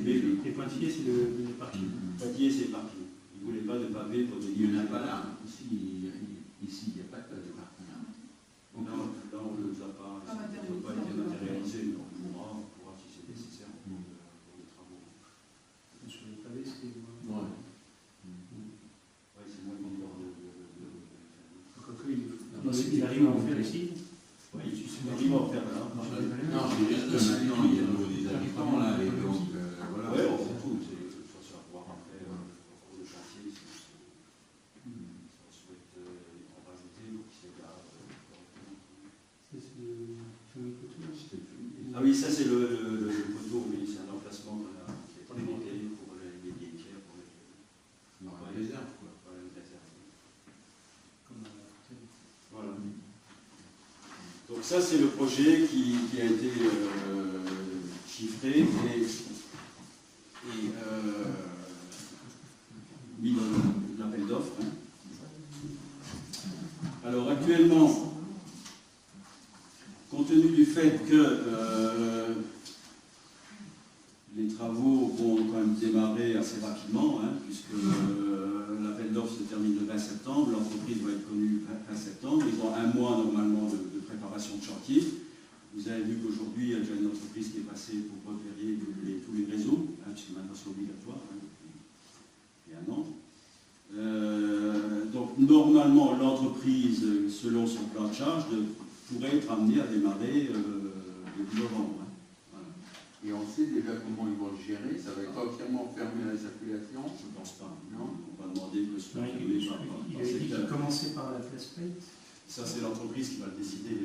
Les points de Poitiers, c'est le parking. Poitiers, c'est parking. Ils ne voulaient pas de pavé pour des Il n'y en a lieux. pas là. Ici, il n'y a pas de place de parking. Donc là, on ne les a pas, Pas ils n'ont pas été matérialisés, mais on pourra si c'est nécessaire pour les travaux. Sur les pavés, c'est Ouais. Ouais, c'est moins évident quoique il arrive à en faire ici. Oui, il arrive à en faire là. Non, c'est juste que maintenant, il y a des habitants là, et donc, voilà. Oui, on fait tout. C'est soit sur pouvoir après, en cours de chantier, si on souhaite en rajouter, ou qui c'est là. Ah oui, ça c'est le poteau, oui, c'est un emplacement qui a été demandé pour les vieilles pierres, pour les Non, la réserve, quoi. voilà, une réserve. Comme à la fontaine. Voilà. Donc ça c'est le projet qui a été chiffré et mis dans l'appel d'offres. Hein. Alors actuellement, compte tenu du fait que les travaux vont quand même démarrer assez rapidement, hein, puisque l'appel d'offres se termine le 20 septembre, l'entreprise va être connue le 20 septembre, ils ont un mois normalement de préparation de chantier. Vous avez vu qu'aujourd'hui, il y a déjà une entreprise qui est passée pour repérer tous les réseaux, hein, puisque maintenant c'est obligatoire, hein, depuis un an. Donc normalement, l'entreprise, selon son plan de charge, pourrait être amenée à démarrer début novembre. Hein. Voilà. Et on sait déjà comment ils vont le gérer, ça va être entièrement fermé à la circulation. Je ne pense pas. Non, on va demander que ce soit Il fermé par avait dit qu'il commençait par la place Payet. Ça, c'est l'entreprise qui va le décider.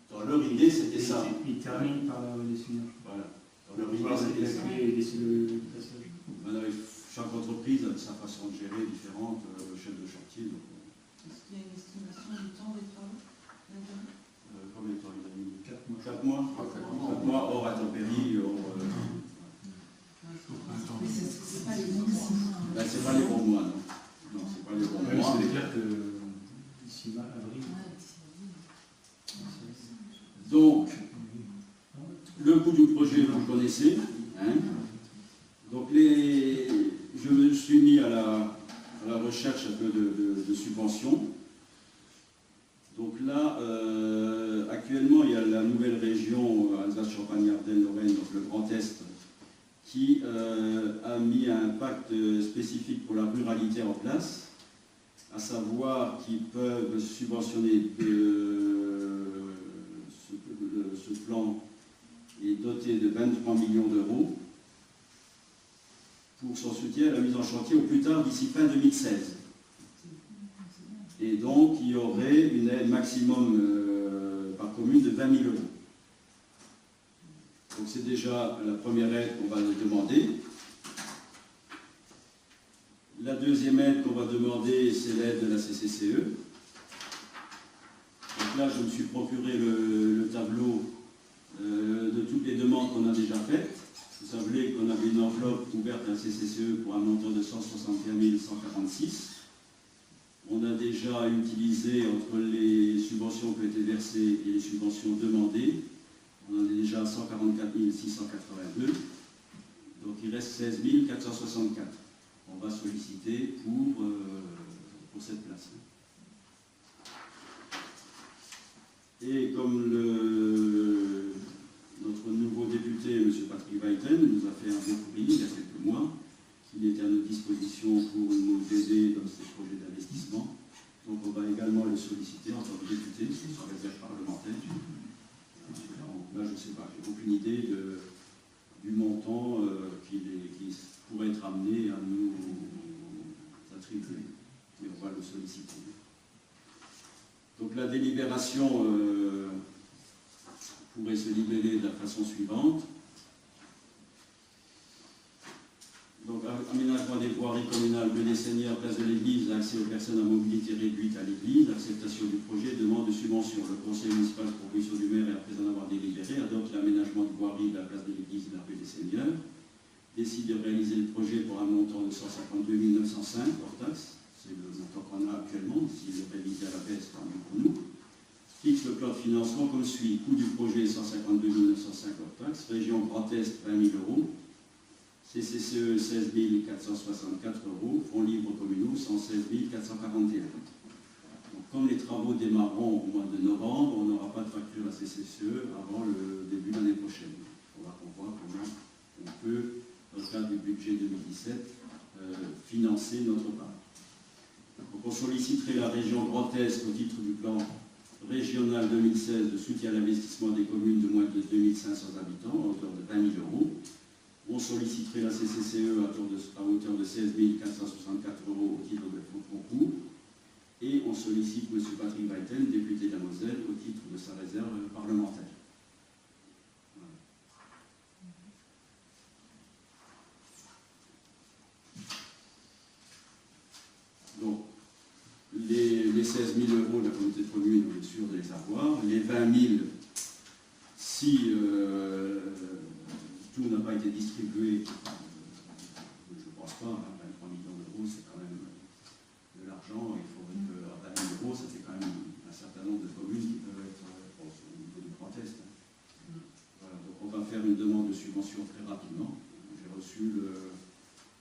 Dans leur idée, c'était ça. Il termine par les seigneurs. Voilà. Dans leur idée, c'était ça. Et laisser le passage. Maintenant, chaque entreprise a sa façon de gérer différente, le chef de chantier. Donc, Est-ce qu'il y a une estimation du temps des travaux? combien de temps il a mis 4 mois. 4 mois. 4 mois hors intempéries, hors. Mais c'est pas les bons mois. Ben, c'est pas les bons mois, non. Non, c'est pas les bons Ouais, mois. c'est clair que d'ici avril. Donc, le coût du projet, vous le connaissez. Hein. Donc, je me suis mis à la recherche un peu de subventions. Donc là, actuellement, il y a la nouvelle région Alsace-Champagne-Ardenne-Lorraine, donc le Grand Est, qui a mis un pacte spécifique pour la ruralité en place, à savoir qu'ils peuvent subventionner ce plan est doté de 23 millions d'euros pour son soutien à la mise en chantier au plus tard d'ici fin 2016. Et donc, il y aurait une aide maximum par commune de 20 000 euros. Donc, c'est déjà la première aide qu'on va demander. La deuxième aide qu'on va demander, c'est l'aide de la CCCE. Donc là, je me suis procuré le tableau de toutes les demandes qu'on a déjà faites. Vous savez qu'on avait une enveloppe ouverte à la CCCE pour un montant de 161 146. On a déjà utilisé, entre les subventions qui ont été versées et les subventions demandées, on en est déjà à 144 682. Donc il reste 16 464. On va solliciter pour cette place. Et comme notre nouveau député, M. Patrick Weiten, nous a fait un beau courrier il y a quelques mois, qu'il était à notre disposition pour nous aider dans ces projets d'investissement. Donc on va également le solliciter en tant que député, sans réserve parlementaire. Là, je ne sais pas, j'ai aucune idée du montant qui pourrait être amené à nous attribuer. Mais on va le solliciter. Donc la délibération pourrait se libeller de la façon suivante. Donc, aménagement des voiries communales, rue des Seigneurs, place de l'église, accès aux personnes à mobilité réduite à l'église, acceptation du projet, demande de subvention. Le conseil municipal, sur proposition du maire et après en avoir délibéré, adopte l'aménagement de voirie de la place de l'église et de la rue des Seigneurs, décide de réaliser le projet pour un montant de 152 905 hors taxe, c'est le montant qu'on a actuellement, s'il est réalisé à la baisse, tant mieux pour nous. Fixe le plan de financement comme suit. Coût du projet 152 905 hors taxe, région Grand Est 20 000 euros. CCCE 16 464 €, fonds libres communaux 116 441 €. Donc, comme les travaux démarreront au mois de novembre, on n'aura pas de facture à CCCE avant le début de l'année prochaine. Il faudra qu'on voit comment on peut, dans le cadre du budget 2017, financer notre part. Donc, on solliciterait la région Grand Est au titre du plan régional 2016 de soutien à l'investissement des communes de moins de 2500 habitants à hauteur de 20 000 €. On solliciterait la CCCE à hauteur de 16 464 € au titre de fonds de concours. Et on sollicite M. Patrick Weiten, député de la Moselle, au titre de sa réserve parlementaire. Voilà. Donc, les 16 000 € de la communauté de communes, on est sûr de les avoir. Les 20 000, si tout n'a pas été distribué, je ne pense pas, 23 millions d'euros, c'est quand même de l'argent. Il faudrait que, à 20 000 €, ça fait quand même un certain nombre de communes qui peuvent être au niveau du Grand Est. Voilà, donc on va faire une demande de subvention très rapidement. J'ai reçu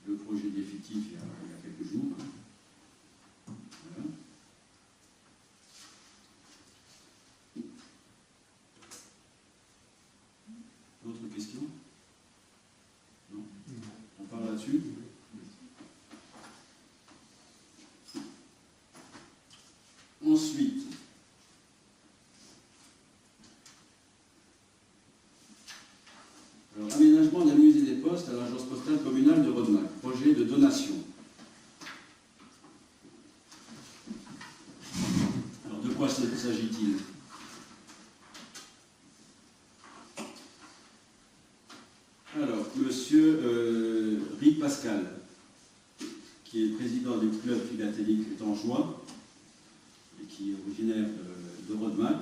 le projet d'effectif il y a quelques jours. Voilà. D'autres questions? Non? On parle là-dessus? Ensuite, alors, aménagement d'un musée des postes à l'agence postale communale de Rodemack, projet de donation. Alors, de quoi s'agit-il? Alors, monsieur Rick Pascal, qui est président du club philatélique étangeois, et qui est originaire de Rodemack.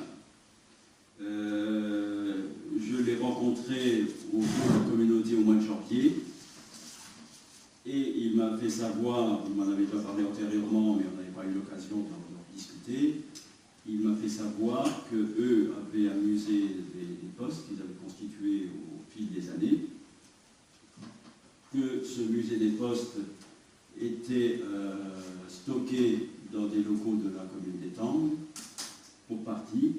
Je l'ai rencontré au fond de la communauté au mois de janvier, et il m'a fait savoir, il m'en avait déjà parlé antérieurement, mais on n'avait pas eu l'occasion d'en discuter, il m'a fait savoir qu'eux avaient un musée des postes qu'ils avaient constitué au fil des années, que ce musée des postes était stocké dans des locaux de la commune d'Étang, pour partie,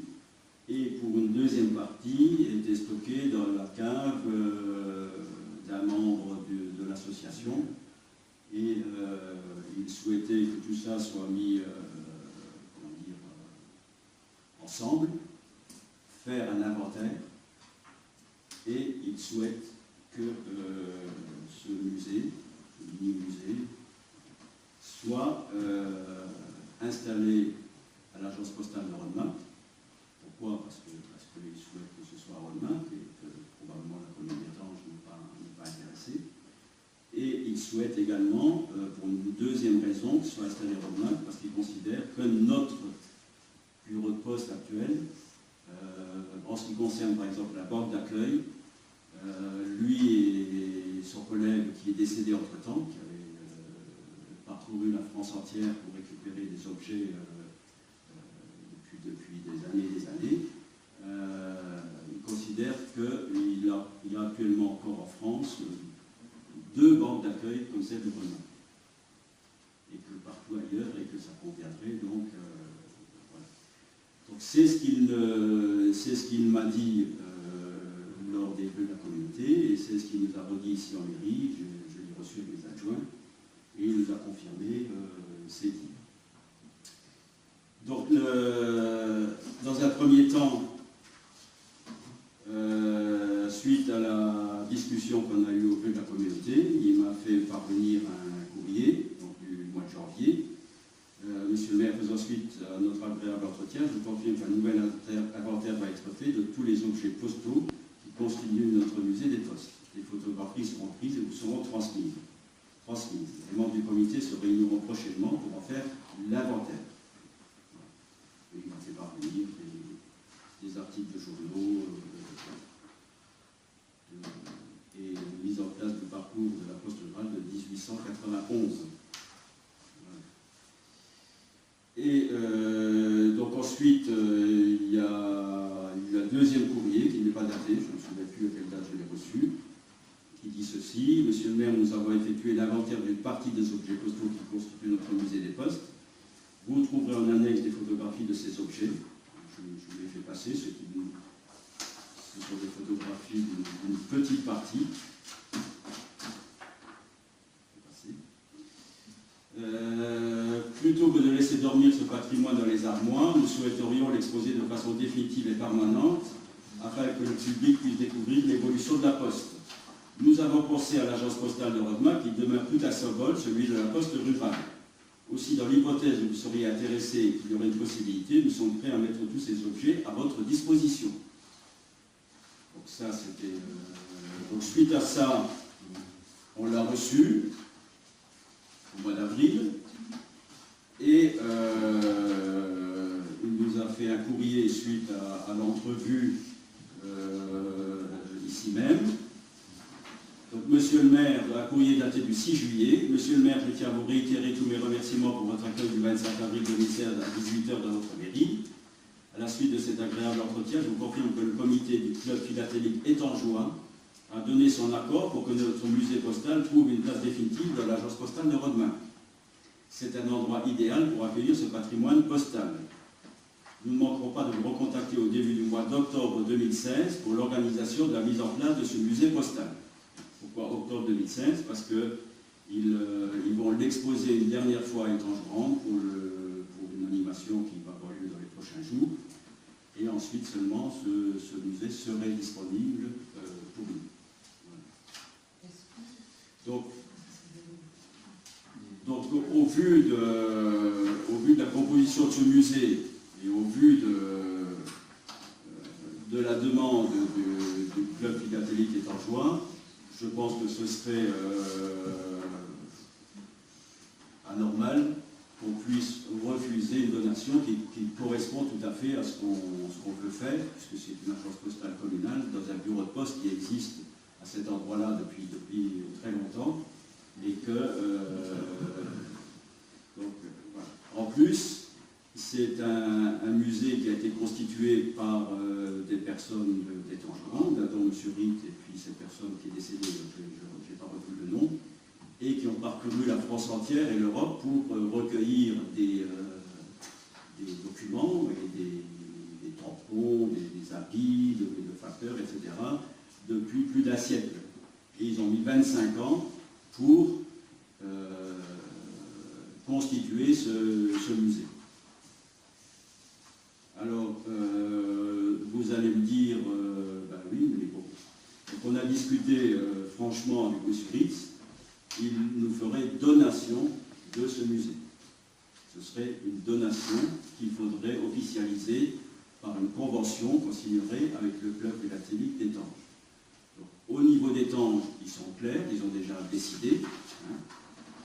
et pour une deuxième partie, était stocké dans la cave d'un membre de l'association, et il souhaitait que tout ça soit mis ensemble, faire un inventaire, et il souhaite que ce musée, ce mini-musée, soit installé à l'agence postale de Rodemack. Pourquoi? Parce qu'ils souhaitent que ce soit à Rodemack et que probablement la commune d'Étanges n'est pas intéressée. Et ils souhaitent également, pour une deuxième raison, que ce soit installé à Rodemack, parce qu'ils considèrent que notre bureau de poste actuel, en ce qui concerne par exemple la banque d'accueil, lui et son collègue qui est décédé entre-temps, qui avait parcouru la France entière pour récupérer des objets depuis des années et des années, il considère qu'il y a actuellement encore en France 2 banques d'accueil comme celle de Rodemack, et que partout ailleurs, et que ça conviendrait donc. Voilà. Donc c'est ce qu'il m'a dit lors des vœux de la communauté, et c'est ce qu'il nous a redit ici en mairie. Je l'ai reçu avec les adjoints, et il nous a confirmé ces dires. Donc, dans un premier temps, suite à la discussion qu'on a eue au vœu de la communauté, il m'a fait parvenir un courrier donc, du mois de janvier. Monsieur le maire faisant suite à notre agréable entretien, je vous confirme qu'un nouvel inventaire va être fait de tous les objets postaux qui constituent notre musée des postes. Les photographies seront prises et vous seront transmises. Les membres du comité se réuniront prochainement pour en faire l'inventaire. Il m'a fait parvenir des articles de journaux et mise en place du parcours de la poste rurale de 1891. Et donc ensuite, il y a eu un deuxième courrier qui n'est pas daté, je ne me souviens plus à quelle date je l'ai reçu, qui dit ceci: Monsieur le maire, nous avons effectué l'inventaire d'une partie des objets postaux qui constituent notre musée des Postes. Vous trouverez en annexe des photographies de ces objets. Je vous les fais passer, ce sont des photographies d'une petite partie. Plutôt que de laisser dormir ce patrimoine dans les armoires, nous souhaiterions l'exposer de façon définitive et permanente afin que le public puisse découvrir l'évolution de la Poste. Nous avons pensé à l'agence postale de Rodemack qui demeure tout un symbole, celui de la Poste rurale. Aussi, dans l'hypothèse où vous seriez intéressé et qu'il y aurait une possibilité, nous sommes prêts à mettre tous ces objets à votre disposition. Donc ça, c'était... Donc suite à ça, on l'a reçu au mois d'avril, et il nous a fait un courrier suite à l'entrevue ici même. Donc, Monsieur le maire, un courrier daté du 6 juillet. Monsieur le maire, je tiens à vous réitérer tous mes remerciements pour votre accueil du 25 avril 2016 à 18h dans votre mairie. À la suite de cet agréable entretien, je vous confirme que le comité du club philatélique étangeois a donné son accord pour que notre musée postal trouve une place définitive dans l'agence postale de Rodemack. C'est un endroit idéal pour accueillir ce patrimoine postal. Nous ne manquerons pas de vous recontacter au début du mois d'octobre 2016 pour l'organisation de la mise en place de ce musée postal. Pourquoi octobre 2016? Parce qu'ils vont l'exposer une dernière fois à Étangerand pour une animation qui va avoir lieu dans les prochains jours. Et ensuite seulement ce musée serait disponible pour nous. Voilà. Donc au vu de la composition de ce musée et au vu de la demande du club philatélique étangeois, je pense que ce serait anormal qu'on puisse refuser une donation qui correspond tout à fait à ce qu'on veut faire, puisque c'est une agence postale communale dans un bureau de poste qui existe à cet endroit-là depuis très longtemps, et que voilà. En plus, c'est un musée qui a été constitué par des personnes d'Étangerand, dont M. Ritt et puis cette personne qui est décédée, je n'ai pas retenu le nom, et qui ont parcouru la France entière et l'Europe pour recueillir des documents et des tampons, des habits, de facteurs, etc., depuis plus d'un siècle. Et ils ont mis 25 ans pour constituer ce musée. Alors, vous allez me dire, ben oui, mais bon. Donc on a discuté franchement avec M. Ritz, il nous ferait donation de ce musée. Ce serait une donation qu'il faudrait officialiser par une convention qu'on signerait avec le club philatélique d'Étanges. Au niveau d'Étanges, ils sont clairs, ils ont déjà décidé. Hein.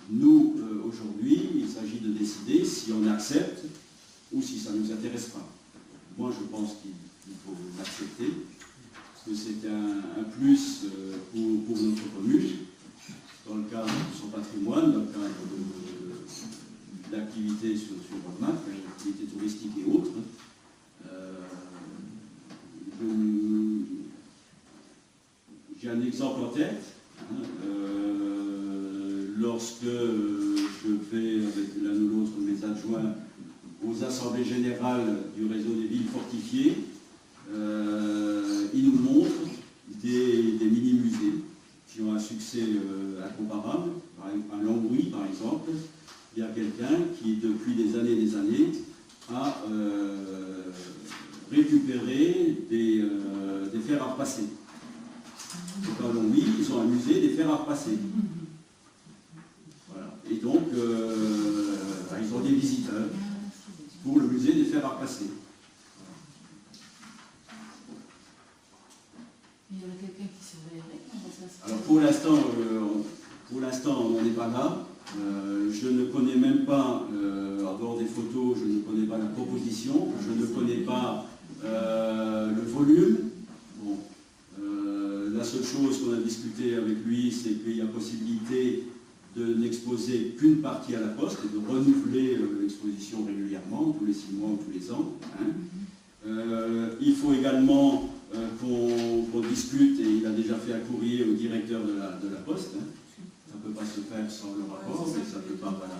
Nous, aujourd'hui, il s'agit de décider si on accepte ou si ça ne nous intéresse pas. Moi, je pense qu'il faut l'accepter, parce que c'est un plus pour notre commune, dans le cadre de son patrimoine, dans le cadre de l'activité sur Rodemack, l'activité touristique et autres. J'ai un exemple en tête. Hein, lorsque je vais avec l'un ou l'autre de mes adjoints aux assemblées générales du réseau des villes fortifiées, ils nous montrent des mini-musées qui ont un succès incomparable. À Longwy, par exemple, il y a quelqu'un qui, depuis des années, a récupéré des fers à repasser. Donc à Longwy, ils ont un musée des fers à repasser. Voilà. Et donc, ils ont des visiteurs pour le musée des fers à repasser. Il y aurait quelqu'un qui surveillerait comment ça se passe? Alors pour l'instant, on n'en est pas là. Je ne connais même pas, en dehors des photos, je ne connais pas la proposition, je ne connais pas le volume. Bon. La seule chose qu'on a discuté avec lui, c'est qu'il y a possibilité de n'exposer qu'une partie à la poste et de renouveler l'exposition régulièrement, tous les 6 mois ou tous les ans. Hein. Il faut également qu'on discute, et il a déjà fait un courrier au directeur de la poste, hein, ne peut pas se faire sans le rapport, mais ça peut pas, voilà.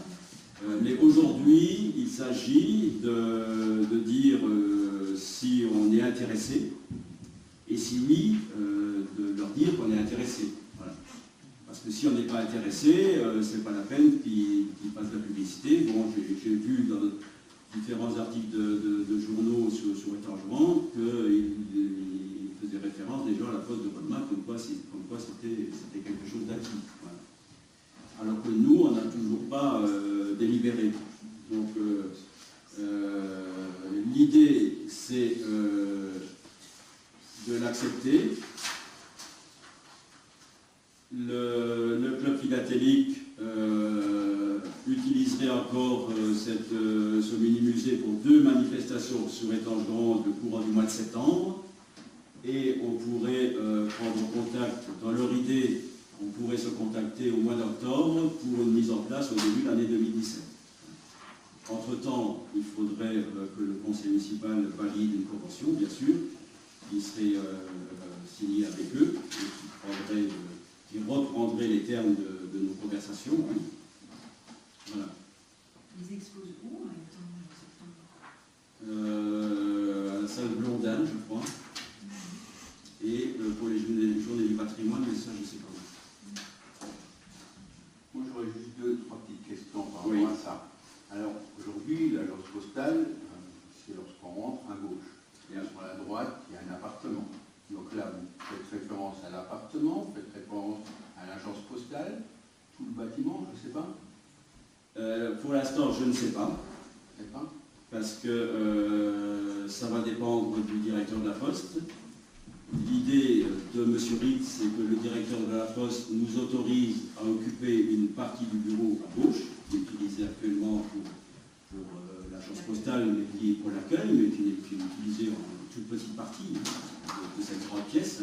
Mais aujourd'hui, il s'agit de dire si on est intéressé, et si oui, de leur dire qu'on est intéressé. Voilà. Parce que si on n'est pas intéressé, c'est pas la peine qu'ils fassent de la publicité. Bon, j'ai vu dans différents articles de journaux sur Étangerand qu'ils faisaient référence déjà à la poste de Rodemack, comme quoi c'était quelque chose d'acquis. Voilà. Alors que nous, on n'a toujours pas délibéré. Donc, l'idée, c'est de l'accepter. Le club philatélique utiliserait encore ce mini-musée pour 2 manifestations sur Étangerand le courant du mois de septembre. Et on pourrait prendre contact, dans leur idée, on pourrait se contacter au mois d'octobre pour une mise en place au début de l'année 2017. Entre-temps, il faudrait que le conseil municipal valide une convention, bien sûr, qui serait signée avec eux, et qui reprendrait les termes de nos conversations. Hein. Voilà. Ils exposent où en septembre? À la salle Blondin, je crois. Et pour les journées du patrimoine, mais ça, je ne sais pas. Moi, j'aurais juste 2-3 petites questions par rapport à ça. Alors, aujourd'hui, l'agence postale, c'est lorsqu'on rentre à gauche. Et sur la droite, il y a un appartement. Donc là, vous faites référence à l'appartement, vous faites référence à l'agence postale, tout le bâtiment, je ne sais pas. Pour l'instant, je ne sais pas. D'accord. Parce que ça va dépendre du directeur de la Poste. L'idée de M. Ritz, c'est que le directeur de la Poste nous autorise à occuper une partie du bureau à gauche, qui est utilisé actuellement pour l'agence postale, mais qui est pour l'accueil, mais qui est utilisé en toute petite partie de cette grande pièce.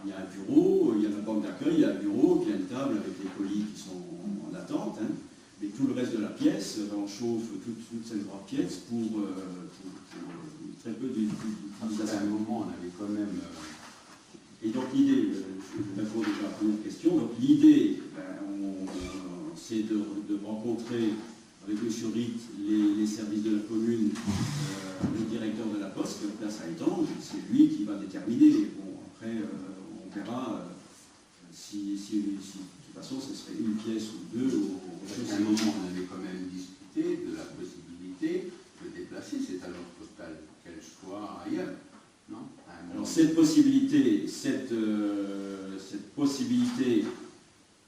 Il y a un bureau, il y a la banque d'accueil, il y a un bureau, puis il y a une table avec les colis qui sont en attente. Hein. Mais tout le reste de la pièce, on chauffe toute cette grande pièce pour très peu d'utilisation. À un moment, on avait quand même... Et donc l'idée, je réponds déjà à la première question, donc l'idée, c'est de rencontrer avec M. Ritt les services de la commune, le directeur de la Poste, qui est en place à Étanges, c'est lui qui va déterminer. Bon, après, on verra si de toute façon ce serait une pièce ou 2. À un moment, on avait quand même discuté de la possibilité de déplacer cette agence postale, qu'elle soit ailleurs, non? Alors cette possibilité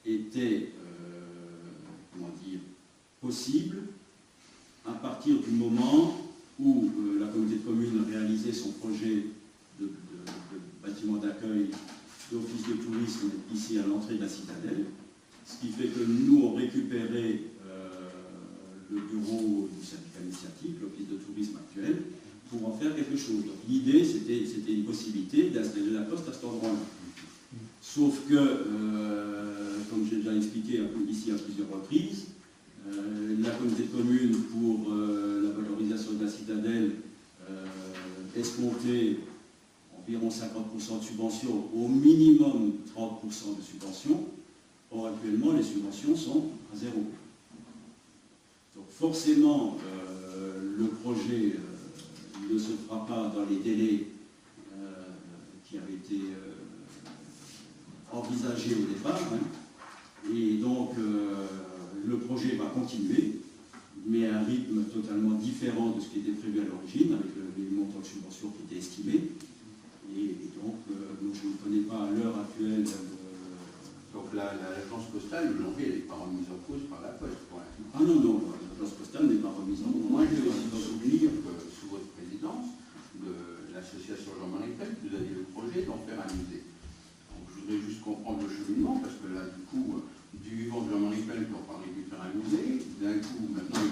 était, comment dire, possible à partir du moment où la communauté de communes réalisait son projet de bâtiment d'accueil d'office de tourisme ici à l'entrée de la citadelle, ce qui fait que nous on récupérait le bureau du syndicat initiative, l'office de tourisme actuel, pour en faire quelque chose. Donc l'idée, c'était une possibilité d'installer la Poste à cet endroit-là. Sauf que, comme j'ai déjà expliqué ici à plusieurs reprises, la communauté de communes, pour la valorisation de la citadelle, escomptait environ 50% de subventions, au minimum 30% de subventions. Or, actuellement, les subventions sont à 0. Donc forcément, le projet ne se fera pas dans les délais qui avaient été envisagés au départ. Hein. Et donc, le projet va continuer, mais à un rythme totalement différent de ce qui était prévu à l'origine, avec les montants de subventions qui étaient estimés. Et donc, je ne connais pas à l'heure actuelle... Donc l'agence postale, aujourd'hui, elle n'est pas remise en cause par la Poste. Ah non, l'agence postale n'est pas remise en cause. Moi, j'ai aussi souvenir que sous votre présidence de l'association Jean-Marie Pell, vous aviez le projet d'en faire un musée. Donc, je voudrais juste comprendre le cheminement, parce que là, du coup, du vivant de Jean-Marie Pell, on parlait de faire un musée. D'un coup, maintenant,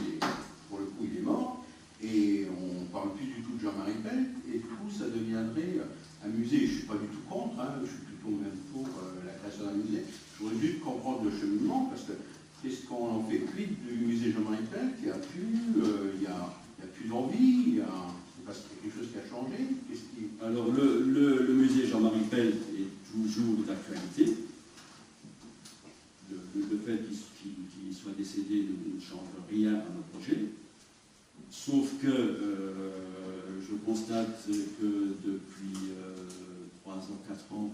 pour le coup, il est mort. Et on ne parle plus du tout de Jean-Marie Pell. Et du coup, ça deviendrait un musée. Je ne suis pas du tout contre, hein, je suis plutôt même pour la création d'un musée. Je voudrais juste comprendre le cheminement, parce que qu'est-ce qu'on en fait plus du musée Jean-Marie Pell, qui a plus, il y a plus d'envie, c'est parce qu'il y a quelque chose qui a changé. Alors le musée Jean-Marie Pell est toujours d'actualité. constate que depuis 3 ans, 4 ans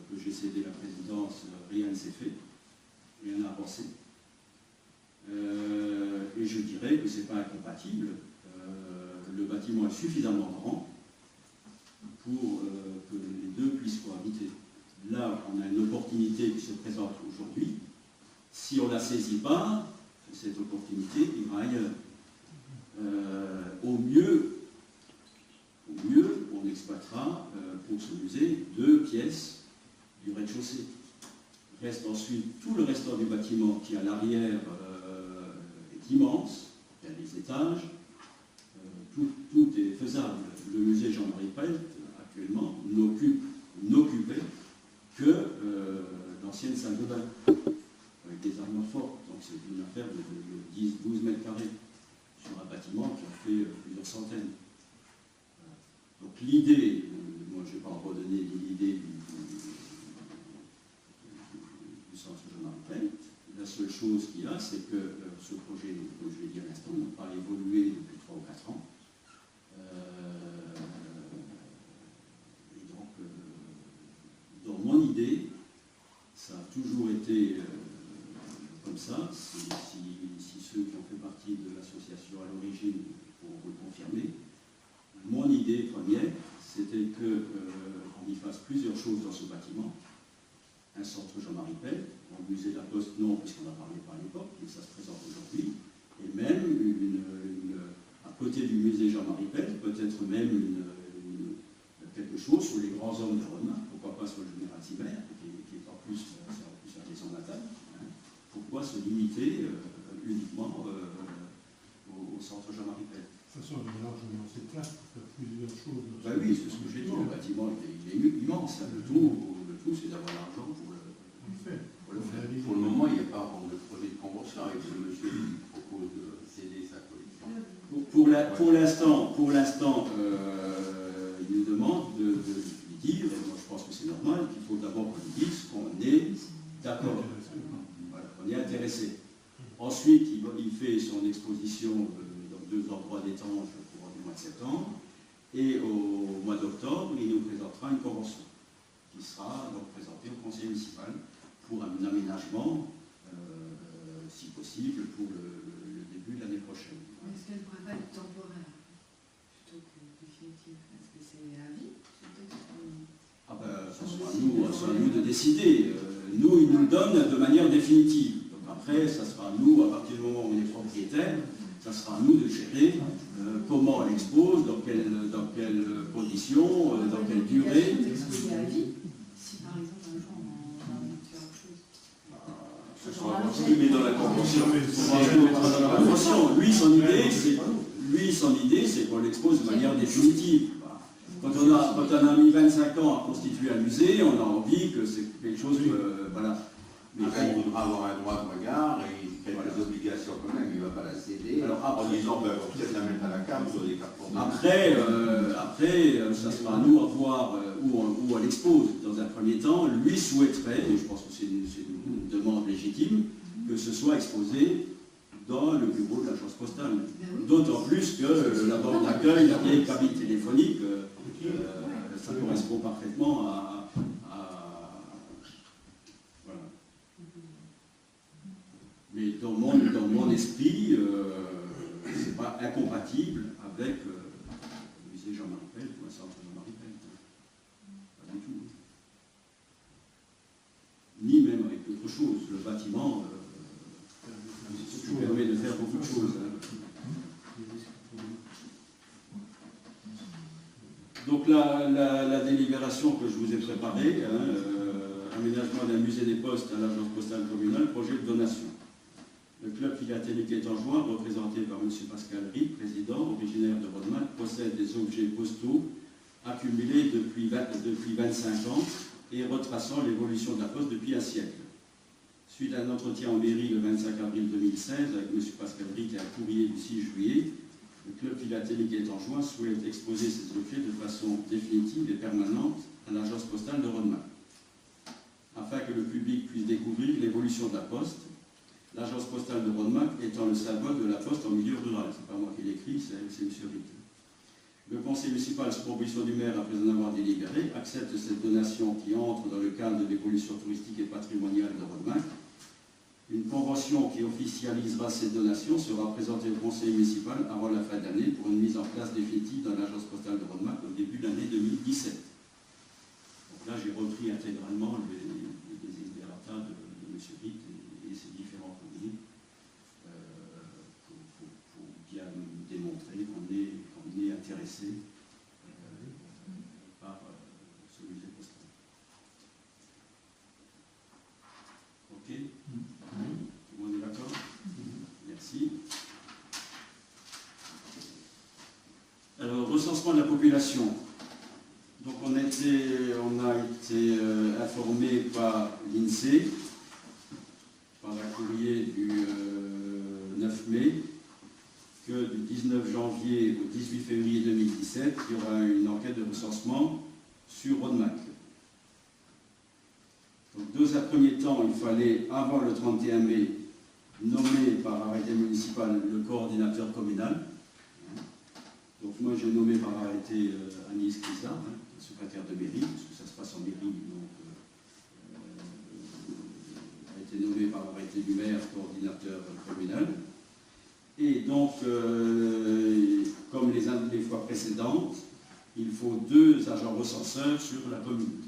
que j'ai cédé la présidence, rien ne s'est fait, rien n'a avancé. Et je dirais que ce n'est pas incompatible. Le bâtiment est suffisamment grand pour que les deux puissent cohabiter. Là, on a une opportunité qui se présente aujourd'hui. Si on ne la saisit pas, cette opportunité ira ailleurs. Au mieux, on exploitera pour ce musée 2 pièces du rez-de-chaussée. Reste ensuite tout le restant du bâtiment qui, à l'arrière, est immense. Il y a les étages. Tout est faisable. Le musée Jean-Marie Pelt, actuellement, n'occupait que l'ancienne salle de bain, avec des armoires fortes. Donc c'est une affaire de 10-12 mètres carrés sur un bâtiment qui a fait plusieurs centaines. Donc l'idée, moi je ne vais pas en redonner l'idée du centre Jean-Marie Pelt. La seule chose qu'il y a, c'est que ce projet, comme je l'ai dit à l'instant, n'a pas évolué depuis 3 ou 4 ans. Et donc, dans mon idée, ça a toujours été comme ça. Si ceux qui ont fait partie de l'association à l'origine pourront le confirmer, mon idée première, c'était qu'on y fasse plusieurs choses dans ce bâtiment. Un centre Jean-Marie Pelt, un musée de la Poste, non, puisqu'on n'en parlait pas à l'époque, mais ça se présente aujourd'hui, et même à côté du musée Jean-Marie Pelt, peut-être même quelque chose sur les grands hommes de Romain, pourquoi pas sur le général Zimmer, qui est en plus sa maison natale. Hein. Pourquoi se limiter uniquement au centre Jean-Marie Pelt? De toute façon, il y a largement assez de place pour faire plusieurs choses. Ben oui, c'est ce que j'ai dit, le bâtiment il est immense. Le tout c'est d'avoir l'argent pour le faire. Pour le moment, il n'y a pas de projet de convention avec ce monsieur qui propose de céder sa collection. Pour l'instant, il nous demande de lui dire, et moi je pense que c'est normal, qu'il faut d'abord qu'on lui dise qu'on est d'accord, voilà, qu'on est intéressé. Ensuite, il fait son exposition dans 2 endroits d'étanges pour le mois de septembre, et au mois d'octobre, il nous présentera une convention qui sera donc présentée au conseil municipal pour un aménagement, si possible, pour le début de l'année prochaine. Est-ce qu'elle ne pourrait pas être temporaire plutôt que définitive? Est-ce que c'est à vie? Ah ben, ça sera à nous de décider. Nous, ils nous le donnent de manière définitive. Donc après, ça sera à nous, à partir du moment où on est propriétaire, ça sera à nous de gérer comment on l'expose, dans quelles conditions, dans quelle durée. Exposer à vie, si par exemple un jour on a envie de faire autre chose. Ce sera mais dans la convention. Lui, son idée, c'est qu'on l'expose de manière définitive. Quand on a mis 25 ans à constituer un musée, on a envie que c'est quelque chose de... voilà. Mais il voudra avoir un droit de regard et quelques obligations quand même, il ne va pas la céder. Alors, en disant, ben, on va peut-être la mettre à la cave sur des cartons. Après, ça sera à nous à voir où on l'expose. Dans un premier temps, lui souhaiterait, et je pense que c'est une demande légitime, que ce soit exposé dans le bureau de l'agence postale. D'autant plus que la borne d'accueil, la vieille cabine téléphonique, ça correspond parfaitement à voilà. Mais dans mon esprit, c'est pas incompatible avec le musée Jean-Marie Pelt ou un centre Jean-Marie Pelt. Pas du tout. Ni même avec autre chose. Le bâtiment permet de faire beaucoup de choses. Hein. Donc la délibération que je vous ai préparée, aménagement d'un musée des postes à l'agence postale communale, projet de donation. Le club philatélique étangeois, représenté par M. Pascal Rie, président, originaire de Rodemack, possède des objets postaux accumulés depuis 25 ans et retraçant l'évolution de la poste depuis un siècle. Suite à un entretien en mairie le 25 avril 2016 avec M. Pascal Rie et un courrier du 6 juillet, le club philatélique étangeois souhaite exposer ces objets de façon définitive et permanente à l'agence postale de Rodemack. Afin que le public puisse découvrir l'évolution de la poste, l'agence postale de Rodemack étant le symbole de la poste en milieu rural. Ce n'est pas moi qui l'écris, c'est M. Ritt. Le conseil municipal, sur proposition du maire, après en avoir délibéré, accepte cette donation qui entre dans le cadre de l'évolution touristique et patrimoniale de Rodemack. Une convention qui officialisera cette donation sera présentée au conseil municipal avant la fin d'année pour une mise en place définitive dans l'agence postale de Rodemack au début de l'année 2017. Donc là, j'ai repris intégralement les desiderata de M. Ritt et ses différents courriers pour bien démontrer qu'on est intéressé par ce musée postal. Ok? Tout le monde est d'accord? Merci. Alors, recensement de la population. Donc, on a été informé par l'INSEE, par un courrier du 9 mai, que du 19 janvier au 18 février 2017, il y aura une enquête de recensement sur Rodemack. Donc, dans un premier temps, il fallait, avant le 31 mai, nommer par arrêté municipal le coordinateur communal. Donc moi j'ai nommé par arrêté Agnès Crisa, secrétaire de mairie, parce que ça se passe en mairie, donc a été nommé par arrêté du maire, coordinateur communal. Et donc, comme les fois précédentes, il faut 2 agents recenseurs sur la commune,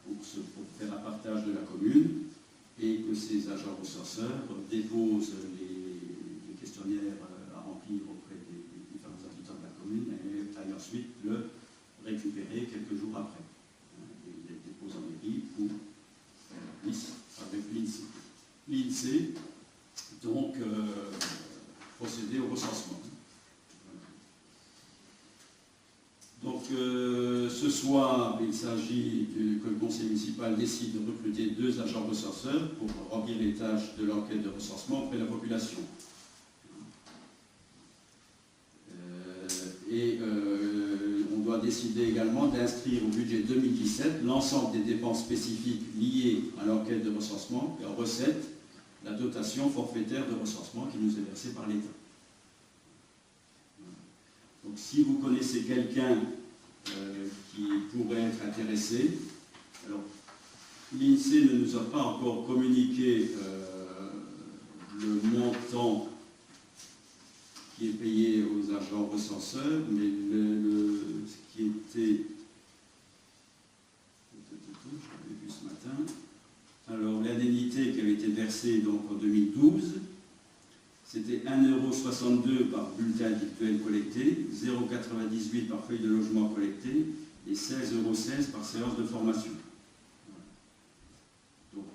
pour faire un partage de la commune, et que ces agents recenseurs déposent les questionnaires à remplir auprès des différents habitants de la commune et aillent ensuite le récupérer quelques jours après. Ils les déposent en mairie pour avec l'INSEE, donc procéder au recensement. Donc ce soir, il s'agit que le conseil municipal décide de recruter 2 agents recenseurs pour remplir les tâches de l'enquête de recensement auprès de la population. On doit décider également d'inscrire au budget 2017 l'ensemble des dépenses spécifiques liées à l'enquête de recensement et en recette la dotation forfaitaire de recensement qui nous est versée par l'État. Donc si vous connaissez quelqu'un qui pourrait être intéressé, alors l'INSEE ne nous a pas encore communiqué le montant qui est payé aux agents recenseurs, mais ce qui était, je l'avais vu ce matin, alors l'indemnité qui avait été versée donc en 2012, c'était 1,62 € par bulletin individuel collecté, 0,98 € par feuille de logement collectée et 16,16 € par séance de formation. Donc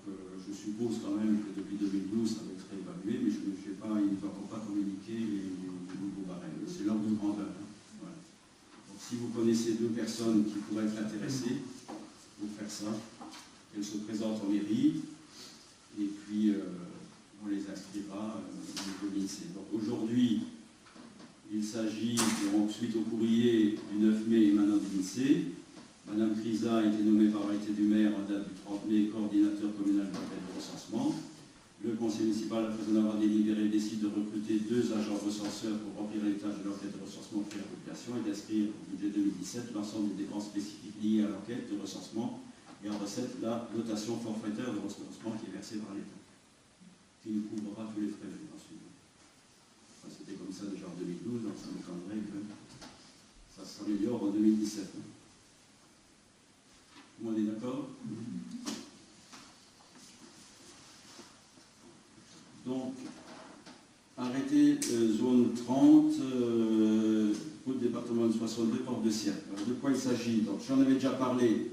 je suppose quand même que depuis 2012 ça va être réévalué, mais il ne va encore pas communiquer les nouveaux barèmes. C'est l'ordre de grandeur. Voilà. Donc si vous connaissez 2 personnes qui pourraient être intéressées pour faire ça, elles se présentent en mairie et puis on les inscrira au niveau de l'INSEE. Donc aujourd'hui, il s'agit, donc suite au courrier du 9 mai émanant de l'INSEE, Madame Crisa a été nommée par arrêté du maire en date du 30 mai coordinateur communal de l'enquête de recensement. Le conseil municipal, après en avoir délibéré, décide de recruter 2 agents recenseurs pour remplir les tâches de l'enquête de recensement auprès de la population et d'inscrire au budget 2017 l'ensemble des dépenses spécifiques liées à l'enquête de recensement et en recette la dotation forfaitaire de recensement qui est versée par l'État, qui nous couvrira tous les frais, je pense. Enfin, c'était comme ça déjà en 2012, donc ça m'étonnerait que ça s'améliore en 2017. Tout le monde est d'accord? Donc, arrêté zone 30, route département de 62, porte de Sierre. Alors, de quoi il s'agit? Donc, j'en avais déjà parlé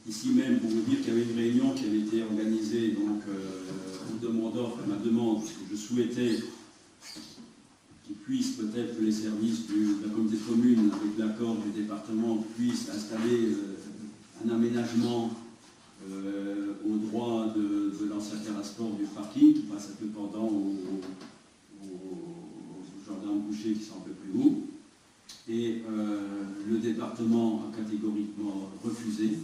ici même pour vous dire qu'il y avait une réunion qui avait été organisée donc à ma demande, parce que je souhaitais qu'ils puissent peut-être que les services de la communauté de communes, avec l'accord du département, puissent installer un aménagement au droit de l'ancien terrasport du parking qui passe un peu pendant aux gendarmes bouchers qui sont un peu plus hauts. Et le département a catégoriquement refusé.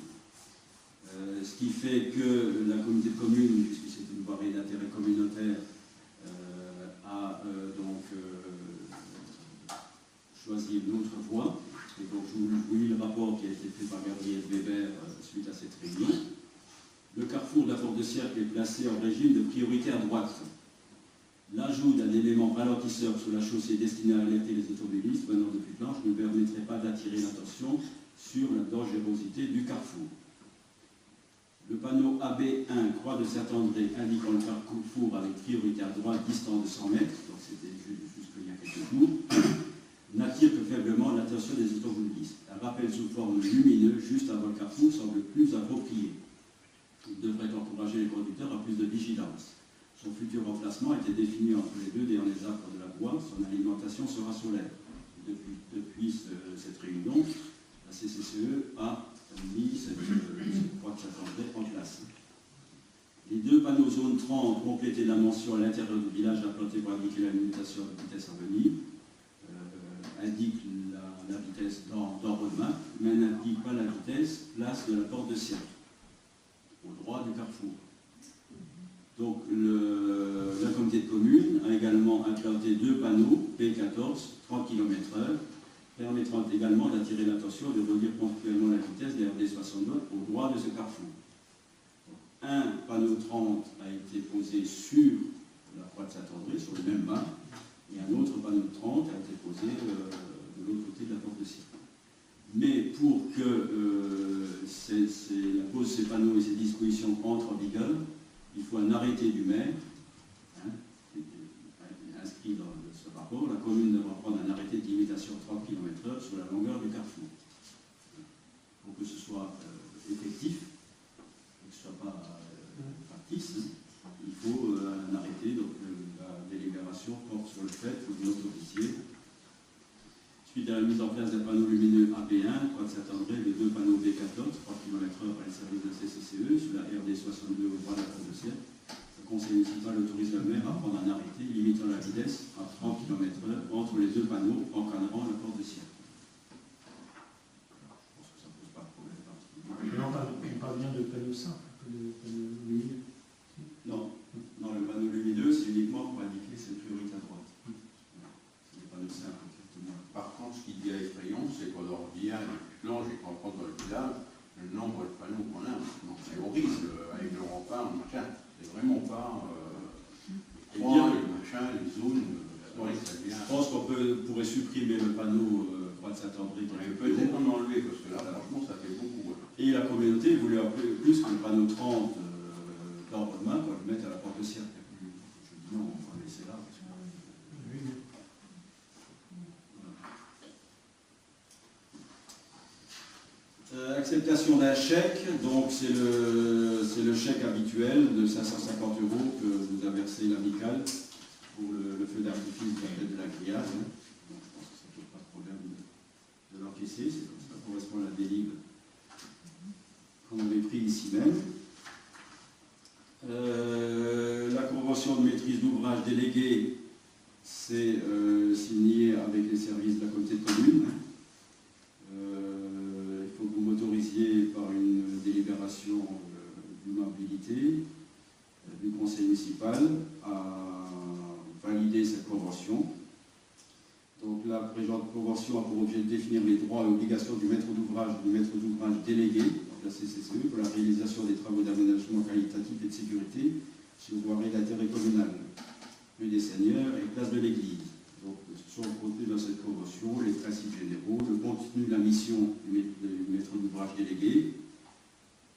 Ce qui fait que la communauté de communes, puisque c'est une voirie d'intérêt communautaire, a pris une autre voie. Et donc, je vous lis le rapport qui a été fait par Gabriel Weber suite à cette réunion. Le carrefour de la Porte de Cercle est placé en régime de priorité à droite. L'ajout d'un élément ralentisseur sur la chaussée destiné à alerter les automobilistes venant depuis Planches ne permettrait pas d'attirer l'attention sur la dangerosité du carrefour. Le panneau AB1 Croix de Saint-André indiquant le carrefour avec priorité à droite distant de 100 mètres, donc c'était jusqu'il y a quelques jours, n'attire que faiblement l'attention des automobilistes. Un rappel sous forme lumineuse juste avant le carrefour semble plus approprié. Il devrait encourager les conducteurs à plus de vigilance. Son futur remplacement a été défini entre les deux derniers arbres de la voie. Son alimentation sera solaire. Depuis cette réunion, la CCCE a mis cette croix de Saint-André en place. Les deux panneaux zone 30 complétaient la mention à l'intérieur du village implanté pour indiquer la limitation de vitesse à venir, indique la vitesse dans Rodemain, mais n'indique pas la vitesse place de la Porte de Cercle, au droit du carrefour. Donc la communauté de communes a également implanté deux panneaux P14, 30 km/h, permettant également d'attirer l'attention et de réduire ponctuellement la vitesse des RD 69 au droit de ce carrefour. Donc, un panneau 30 a été posé sur la croix de Saint-André, sur le même mât, et un autre panneau 30 a été posé de l'autre côté de la Porte de Cercle. Mais pour que la pose de ces panneaux et ces dispositions entrent en vigueur, il faut un arrêté du maire, inscrit dans ce rapport. La commune devra prendre un arrêté de limitation de 30 km/h sur la longueur du carrefour. Pour que ce soit effectif, et que ce ne soit pas factice, il faut un arrêté. Donc la délibération porte sur le fait que notre officier, suite à la mise en place d'un panneau lumineux AB1, Croix de Saint-André, les deux panneaux B14, 3 km/h par les services de CCCE, sur la RD 62 au droit de la Porte de Cercle, le conseil municipal autorise le maire à prendre un arrêté limitant la vitesse à 30 km/h entre les deux panneaux encadrant la Porte de Cercle. Je pense que ça ne pose pas de problème particulier. Non, on parle bien de panneaux simples, de panneaux lumineux. Non, le panneau lumineux, c'est uniquement pour indiquer cette priorité à droite. C'est des panneaux simples, effectivement. Par contre, ce qui devient effrayant, c'est qu'on leur dit, depuis Planches et qu'on rentre dans le village, le nombre de panneaux qu'on a, c'est horrible, avec le rempart, le machin, c'est vraiment pas les croix, les machins, les zones, ça devient... Je pense qu'on pourrait supprimer le panneau Croix de Saint-André. Peut-être en enlever, parce que là, franchement, ça fait beaucoup. Et la communauté voulait un peu plus que le panneau 30 d'ordre de main pour le mettre à la Porte de Cercle. Je dis non, on va laisser là. Parce que... acceptation d'un chèque, donc c'est le chèque habituel de 550 € que vous a versé l'amicale pour le feu d'artifice de la fête de la grillade. Donc je pense que ça ne pose pas de problème de l'encaisser, c'est comme ça correspond à la délib qu'on avait pris ici même. La convention de maîtrise d'ouvrage déléguée, c'est signé avec les services de la communauté de communes. Il faut que vous m'autorisiez par une délibération d'immobilité du conseil municipal à valider cette convention. Donc la présente convention a pour objet de définir les droits et obligations du maître d'ouvrage délégué, donc la CCCE, pour la réalisation des travaux d'aménagement qualitatif et de sécurité sur voirie d'intérêt communal, rue des Seigneurs et place de l'Église. Donc sont contenus dans cette convention les principes généraux, le contenu de la mission du maître d'ouvrage délégué,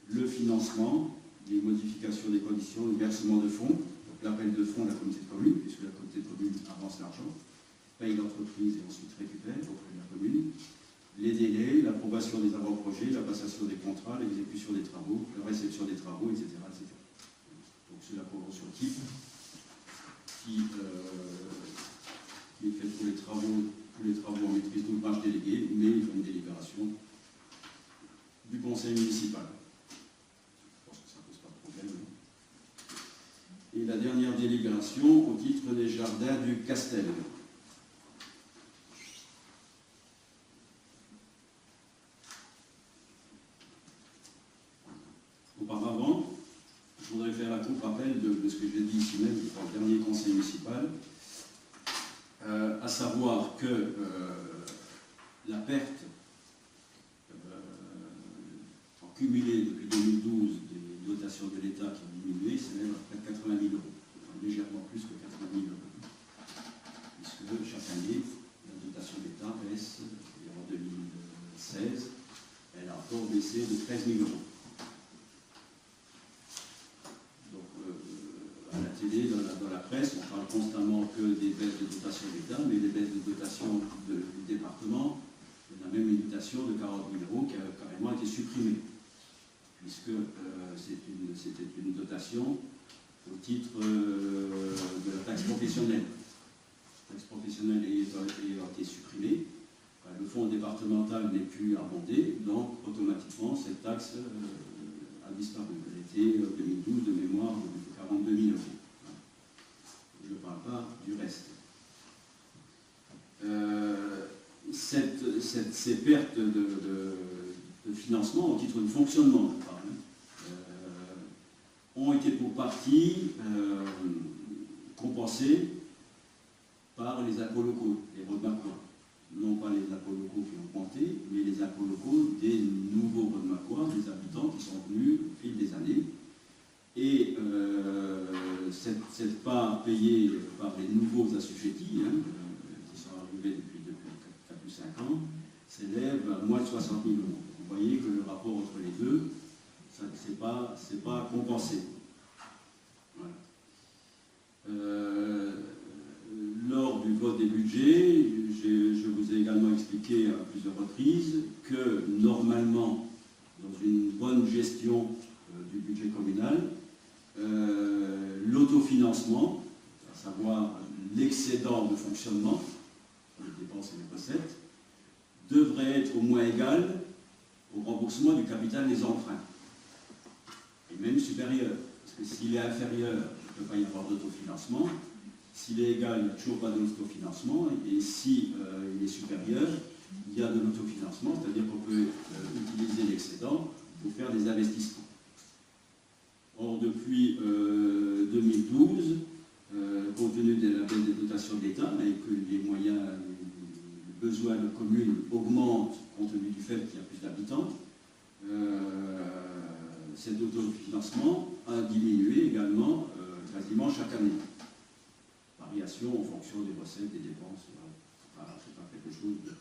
le financement, les modifications des conditions, le versement de fonds, donc l'appel de fonds de la communauté de communes, puisque la communauté de communes avance l'argent, paye l'entreprise et ensuite récupère auprès de la commune, les délais, l'approbation des avant-projets, la passation des contrats, l'exécution des travaux, la réception des travaux, etc. etc. Donc c'est la convention type qui est faite pour les travaux en maîtrise d'ouvrage délégué, mais il faut une délibération du conseil municipal. Je pense que ça ne pose pas de problème. Et la dernière délibération au titre des jardins du Castel. Auparavant, je voudrais faire un court rappel de ce que j'ai dit ici même par le dernier conseil municipal, à savoir que la perte en cumulé depuis 2012 des dotations de l'État qui ont diminué s'élève à près de 80 000 euros, enfin, légèrement plus que 80 000 euros. Puisque chaque année, la dotation d'État baisse, et en 2016, elle a encore baissé de 13 000 euros. Donc, à la télé, dans la presse, on parle constamment que des baisses de dotation d'État, mais les baisses de dotation du département, il y en a même une dotation de 40 000 euros qui a carrément été supprimée, puisque c'était une dotation au titre de la taxe professionnelle. La taxe professionnelle ayant été supprimée, le fonds départemental n'est plus abondé, donc automatiquement cette taxe a disparu. Elle était en 2012 de mémoire de 42 000 euros. Je ne parle pas du reste. Ces pertes de financement au titre du fonctionnement, je parle, ont été pour partie compensées par les impôts locaux, les Rodemacois. Non pas les impôts locaux qui ont augmenté, mais les impôts locaux des nouveaux Rodemacois, des habitants qui sont venus au fil des années. Et cette part payée par les nouveaux assujettis, qui sont arrivés depuis 4 ou 5 ans, s'élève à moins de 60 000 euros. Vous voyez que le rapport entre les deux, c'est pas compensé. Voilà. Lors du vote des budgets, je vous ai également expliqué à plusieurs reprises que normalement, dans une bonne gestion du budget communal, l'autofinancement, à savoir l'excédent de fonctionnement, les dépenses et les recettes, devrait être au moins égal au remboursement du capital des emprunts, et même supérieur, parce que s'il est inférieur, il ne peut pas y avoir d'autofinancement. S'il est égal, il n'y a toujours pas d'autofinancement, et si il est supérieur, il y a de l'autofinancement, c'est-à-dire qu'on peut utiliser l'excédent pour faire des investissements. Or, depuis 2012, compte tenu de la baisse des dotations de l'État, et que les moyens, les besoins de communes augmentent compte tenu du fait qu'il y a plus d'habitants, cet autofinancement a diminué également quasiment chaque année. Variation en fonction des recettes, des dépenses, voilà. C'est pas quelque chose de...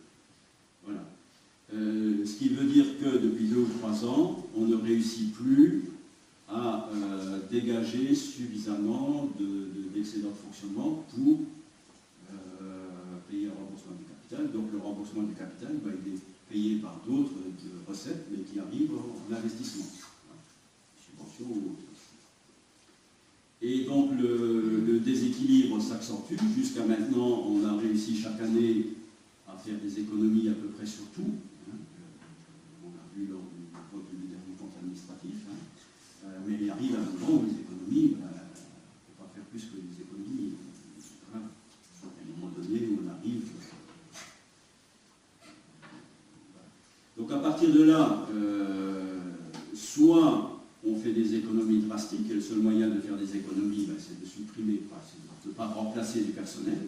Voilà. Ce qui veut dire que depuis 2 ou 3 ans, on ne réussit plus à dégager suffisamment d'excédent de fonctionnement pour payer un remboursement du capital. Donc le remboursement du capital, il est payé par d'autres recettes, mais qui arrivent en investissement. Subvention ou autre. Et donc le déséquilibre s'accentue. Jusqu'à maintenant, on a réussi chaque année à faire des économies à peu près sur tout. On a vu lors du vote du dernier compte administratif. Mais il arrive un moment où les économies, on ne peut pas faire plus que des économies. Voilà. À un moment donné où on arrive. Donc à partir de là, soit on fait des économies drastiques, et le seul moyen de faire des économies, c'est de supprimer, c'est de ne pas remplacer du personnel.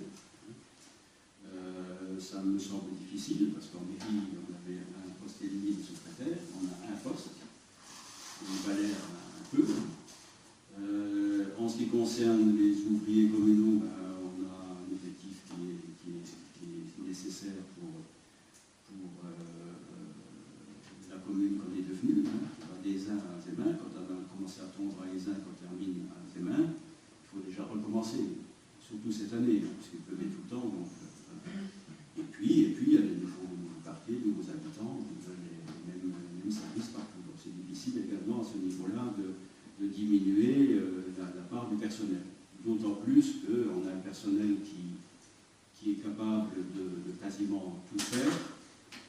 Ça me semble difficile, parce qu'en mairie, on avait un poste et demi de secrétaire, on a un poste, on galère un peu. En ce qui concerne les ouvriers communaux, on a un effectif qui est nécessaire pour la commune qu'on est devenue. Des uns à Zémin, quand on a commencé à tondre à Aisin, quand on termine à Zémin, il faut déjà recommencer, surtout cette année, parce qu'il pleuvait tout le temps. Donc, et puis, il y a des nouveaux quartiers, de nouveaux habitants, les mêmes services partout. Donc c'est difficile également à ce niveau-là de diminuer la part du personnel. D'autant plus qu'on a un personnel qui est capable de quasiment tout faire,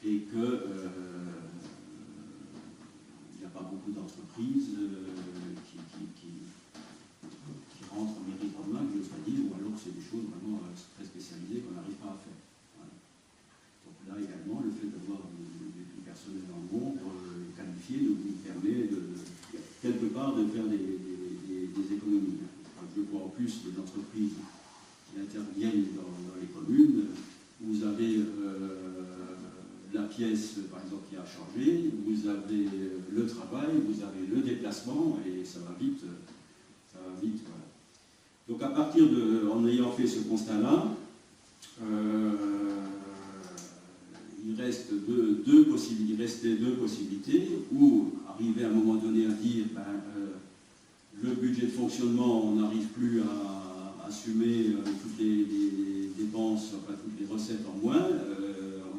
et que il n'y a pas beaucoup d'entreprises qui rentrent en mairie commun, je l'ose dire, ou alors c'est des choses vraiment très spécialisées qu'on n'arrive pas à faire. Voilà. Donc là également, le fait d'avoir du personnel en nombre qualifié nous permet quelque part de faire des économies. Je vois en plus des entreprises qui interviennent dans les communes. Vous avez pièce, par exemple, qui a changé, vous avez le travail, vous avez le déplacement, et ça va vite. Voilà. Donc à partir en ayant fait ce constat-là, il restait deux possibilités, ou arriver à un moment donné à dire le budget de fonctionnement, on n'arrive plus à assumer toutes les dépenses, enfin toutes les recettes en moins,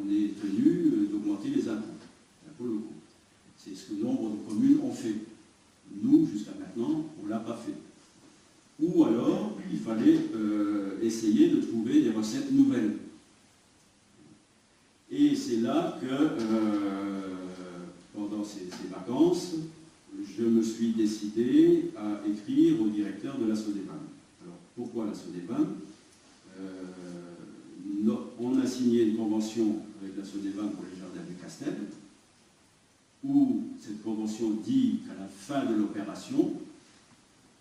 on est tenu d'augmenter les impôts locaux. C'est ce que nombre de communes ont fait. Nous, jusqu'à maintenant, on ne l'a pas fait. Ou alors, il fallait essayer de trouver des recettes nouvelles. Et c'est là que, pendant ces vacances, je me suis décidé à écrire au directeur de la SODEVAM. Alors, pourquoi la SODEVAM? On a signé une convention avec la SODEVAM pour les jardins du Castel, où cette convention dit qu'à la fin de l'opération,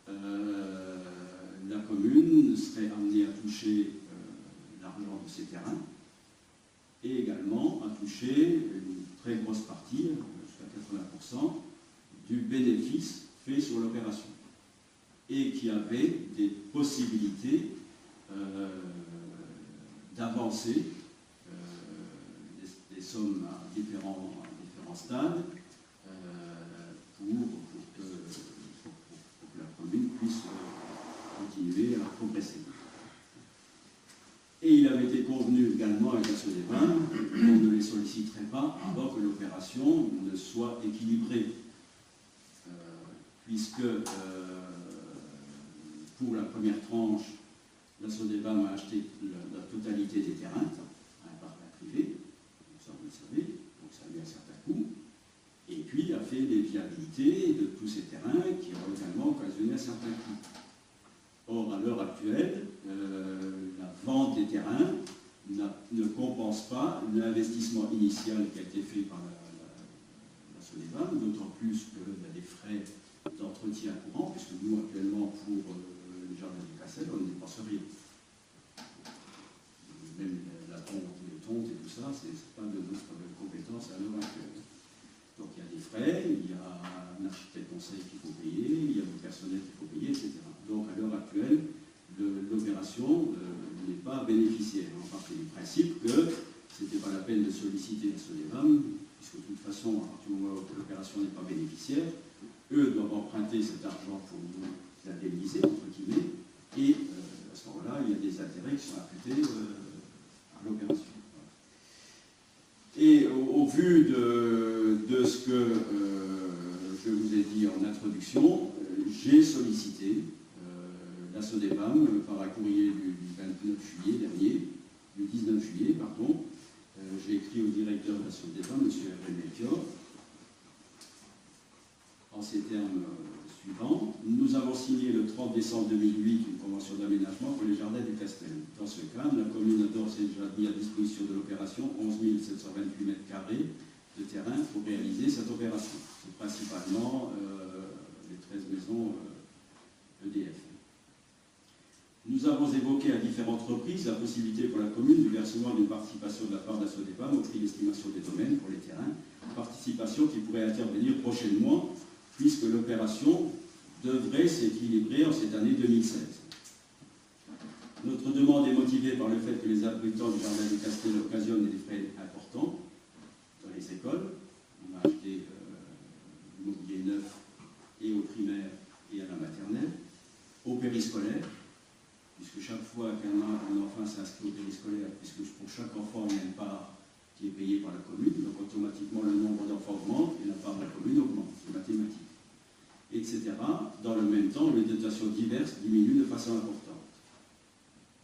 la commune serait amenée à toucher l'argent de ses terrains et également à toucher une très grosse partie, jusqu'à 80%, du bénéfice fait sur l'opération et qui avait des possibilités d'avancer des sommes à différents stades pour que la commune puisse continuer à progresser. Et il avait été convenu également avec la SODEVAM qu'on ne les solliciterait pas avant que l'opération ne soit équilibrée. Puisque pour la première tranche, la SODEVAM a acheté la totalité des terrains à un partenaire privé, ça vous le savez, donc ça a eu un certain coût, et puis a fait des viabilités de tous ces terrains qui ont également occasionné un certain coût. Or, à l'heure actuelle, la vente des terrains ne compense pas l'investissement initial qui a été fait par la SODEVAM, d'autant plus qu'il y a des frais d'entretien courant, puisque nous, actuellement, pour les jardins du Castel, on ne dépense rien. Même la tonte, les tontes et tout ça, c'est pas de notre compétence à l'heure actuelle. Donc il y a des frais, il y a un architecte conseil qu'il faut payer, il y a du personnel qu'il faut payer, etc. Donc à l'heure actuelle, l'opération n'est pas bénéficiaire. On partait du principe que ce n'était pas la peine de solliciter la SODEVAM, puisque de toute façon, à partir du moment où l'opération n'est pas bénéficiaire, eux doivent emprunter cet argent pour nous indemniser, entre guillemets, et à ce moment-là, il y a des intérêts qui sont affectés à l'opération. Et au vu de ce que je vous ai dit en introduction, j'ai sollicité la SODEVAM par un courrier du 19 juillet, pardon. J'ai écrit au directeur de la SODEVAM, M. Hervé Melchior, en ces termes suivants. Nous avons signé le 30 décembre 2008 une convention d'aménagement pour les jardins du Castel. Dans ce cadre, la commune a d'ores et déjà mis à disposition de l'opération 11 728 m² de terrain pour réaliser cette opération. C'est principalement les 13 maisons EDF. Nous avons évoqué à différentes reprises la possibilité pour la commune du versement d'une participation de la part de la SODEVAM au prix d'estimation des domaines pour les terrains, participation qui pourrait intervenir prochainement puisque l'opération devrait s'équilibrer en cette année 2016. Notre demande est motivée par le fait que les habitants du jardin du Castel occasionnent des frais importants dans les écoles. On a acheté du mobilier neuf et au primaire et à la maternelle, au périscolaire, puisque chaque fois qu'un enfant s'inscrit au périscolaire, puisque pour chaque enfant il y a une part qui est payée par la commune, donc automatiquement le nombre d'enfants augmente et la part de la commune augmente, c'est mathématique, etc. Dans le même temps, les dotations diverses diminuent de façon importante.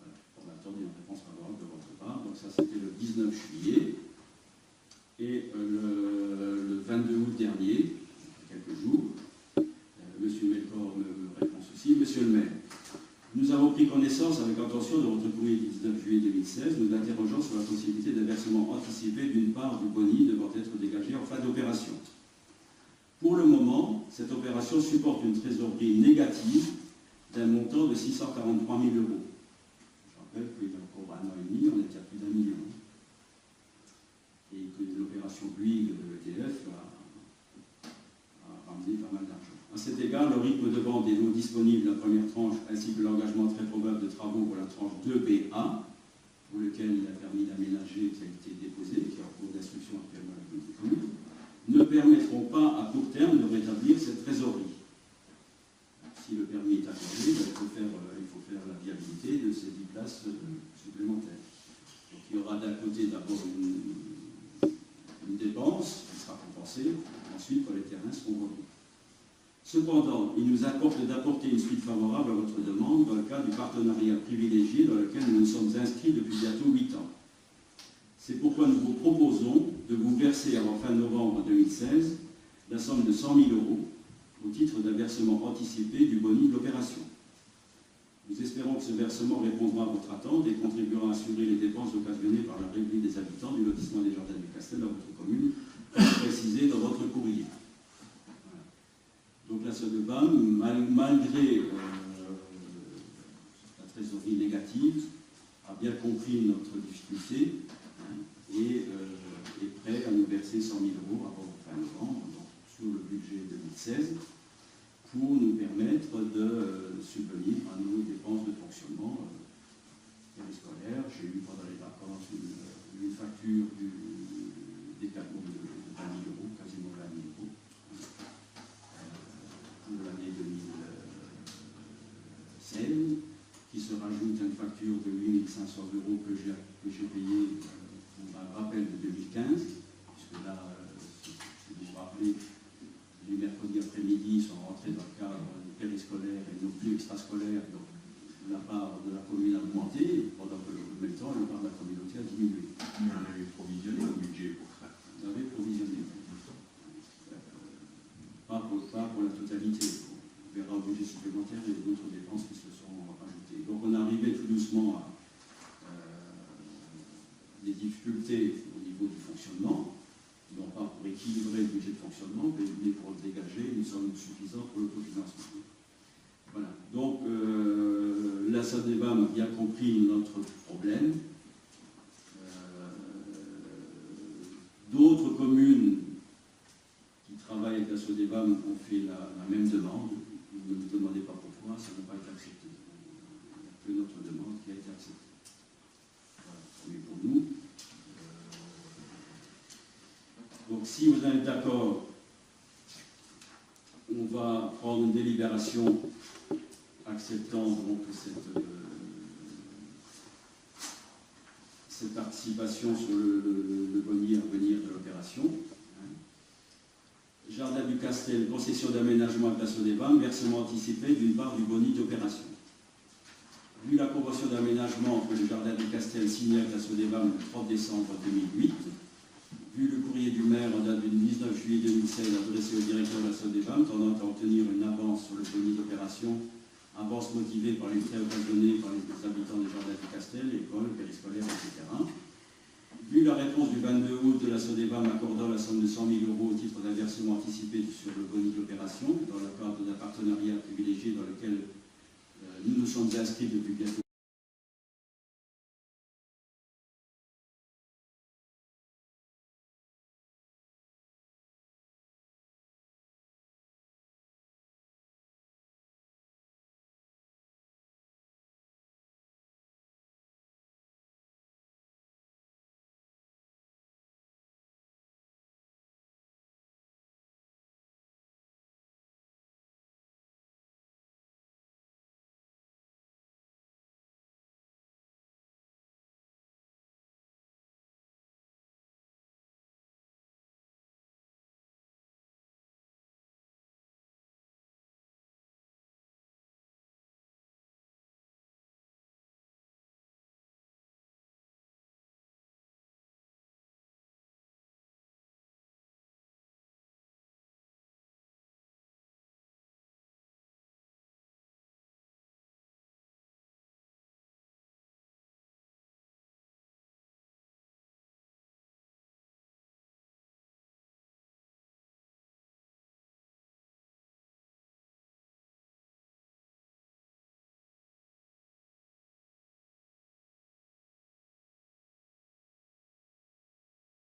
Voilà. On attend une réponse favorable de votre part. Donc ça, c'était le 19 juillet. Et le 22 août dernier, quelques jours, M. Melchior me répond ceci. Monsieur le maire, nous avons pris connaissance avec attention de votre courrier du 19 juillet 2016, nous interrogeons sur la possibilité d'un versement anticipé d'une part du boni devant être dégagé en fin d'opération. Pour le moment, cette opération supporte une trésorerie négative d'un montant de 643 000 €. Je rappelle qu'il y a encore un an et demi, on était à plus d'1 million. Et que l'opération égard, le rythme de vente des lots disponibles, la première tranche, ainsi que l'engagement très probable de travaux pour la tranche 2BA, pour lequel il a permis d'aménager, qui a été déposé, qui est en cours d'instruction actuellement à la commune, ne permettront pas à court terme de rétablir cette trésorerie. Si le permis est accordé, il faut faire la viabilité de ces 10 places supplémentaires. Donc il y aura d'un côté d'abord une dépense qui sera compensée, ensuite quand les terrains seront vendus. Cependant, il nous importe d'apporter une suite favorable à votre demande dans le cadre du partenariat privilégié dans lequel nous nous sommes inscrits depuis bientôt 8 ans. C'est pourquoi nous vous proposons de vous verser avant fin novembre 2016 la somme de 100 000 € au titre d'un versement anticipé du boni de l'opération. Nous espérons que ce versement répondra à votre attente et contribuera à assurer les dépenses occasionnées par la revue des habitants du lotissement des Jardins du Castel dans votre commune, comme précisé dans votre courrier. Donc la SODEBAM, malgré la trésorerie négative, a bien compris notre difficulté et est prêt à nous verser 100 000 € avant fin novembre, donc sur le budget 2016, pour nous permettre de subvenir à nos dépenses de fonctionnement périscolaires. J'ai eu pendant les vacances une facture des cargos de 20 000 €, quasiment 20 000 €. Pour l'année 2016, qui se rajoute à une facture de 8 500 € que j'ai payé pour un rappel de 2015, puisque là, si vous vous rappelez, les mercredis après-midi sont rentrés dans le cadre périscolaire et non plus extrascolaire, donc la part de la commune a augmenté, pendant que en même temps, la part de la communauté a diminué. On avait provisionné au budget pour ça. Vous avez provisionné. Pas pour la totalité. On verra au budget supplémentaire et d'autres dépenses qui se sont rajoutées. Donc on est arrivé tout doucement à des difficultés au niveau du fonctionnement, non pas pour équilibrer le budget de fonctionnement, mais pour le dégager une somme suffisante pour l'autofinancement. Voilà. Donc la SODEBAM a bien compris notre problème. D'autres communes qui travaillent avec la SODEBAM ont fait la même demande. Ne nous demandez pas pourquoi, ça n'a pas été accepté. Il n'y a que notre demande qui a été acceptée. Voilà, mais pour nous. Donc si vous êtes d'accord, on va prendre une délibération acceptant donc cette participation sur le boni à venir de l'opération. Jardin du Castel, concession d'aménagement avec la SODEBAM, versement anticipé d'une part du boni d'opération. Vu la convention d'aménagement entre le Jardin du Castel signée avec la SODEBAM le 30 décembre 2008, vu le courrier du maire en date du 19 juillet 2016 adressé au directeur de la SODEBAM tendant à obtenir une avance sur le boni d'opération, avance motivée par les frais occasionnés par les habitants des Jardins du Castel, l'école, périscolaire, etc. Vu la réponse du 22 août de la SODEBAM accordant la somme de 100 000 € au titre d'un versement anticipé sur le boni d'opération, dans le cadre d'un partenariat privilégié dans lequel nous nous sommes inscrits depuis bientôt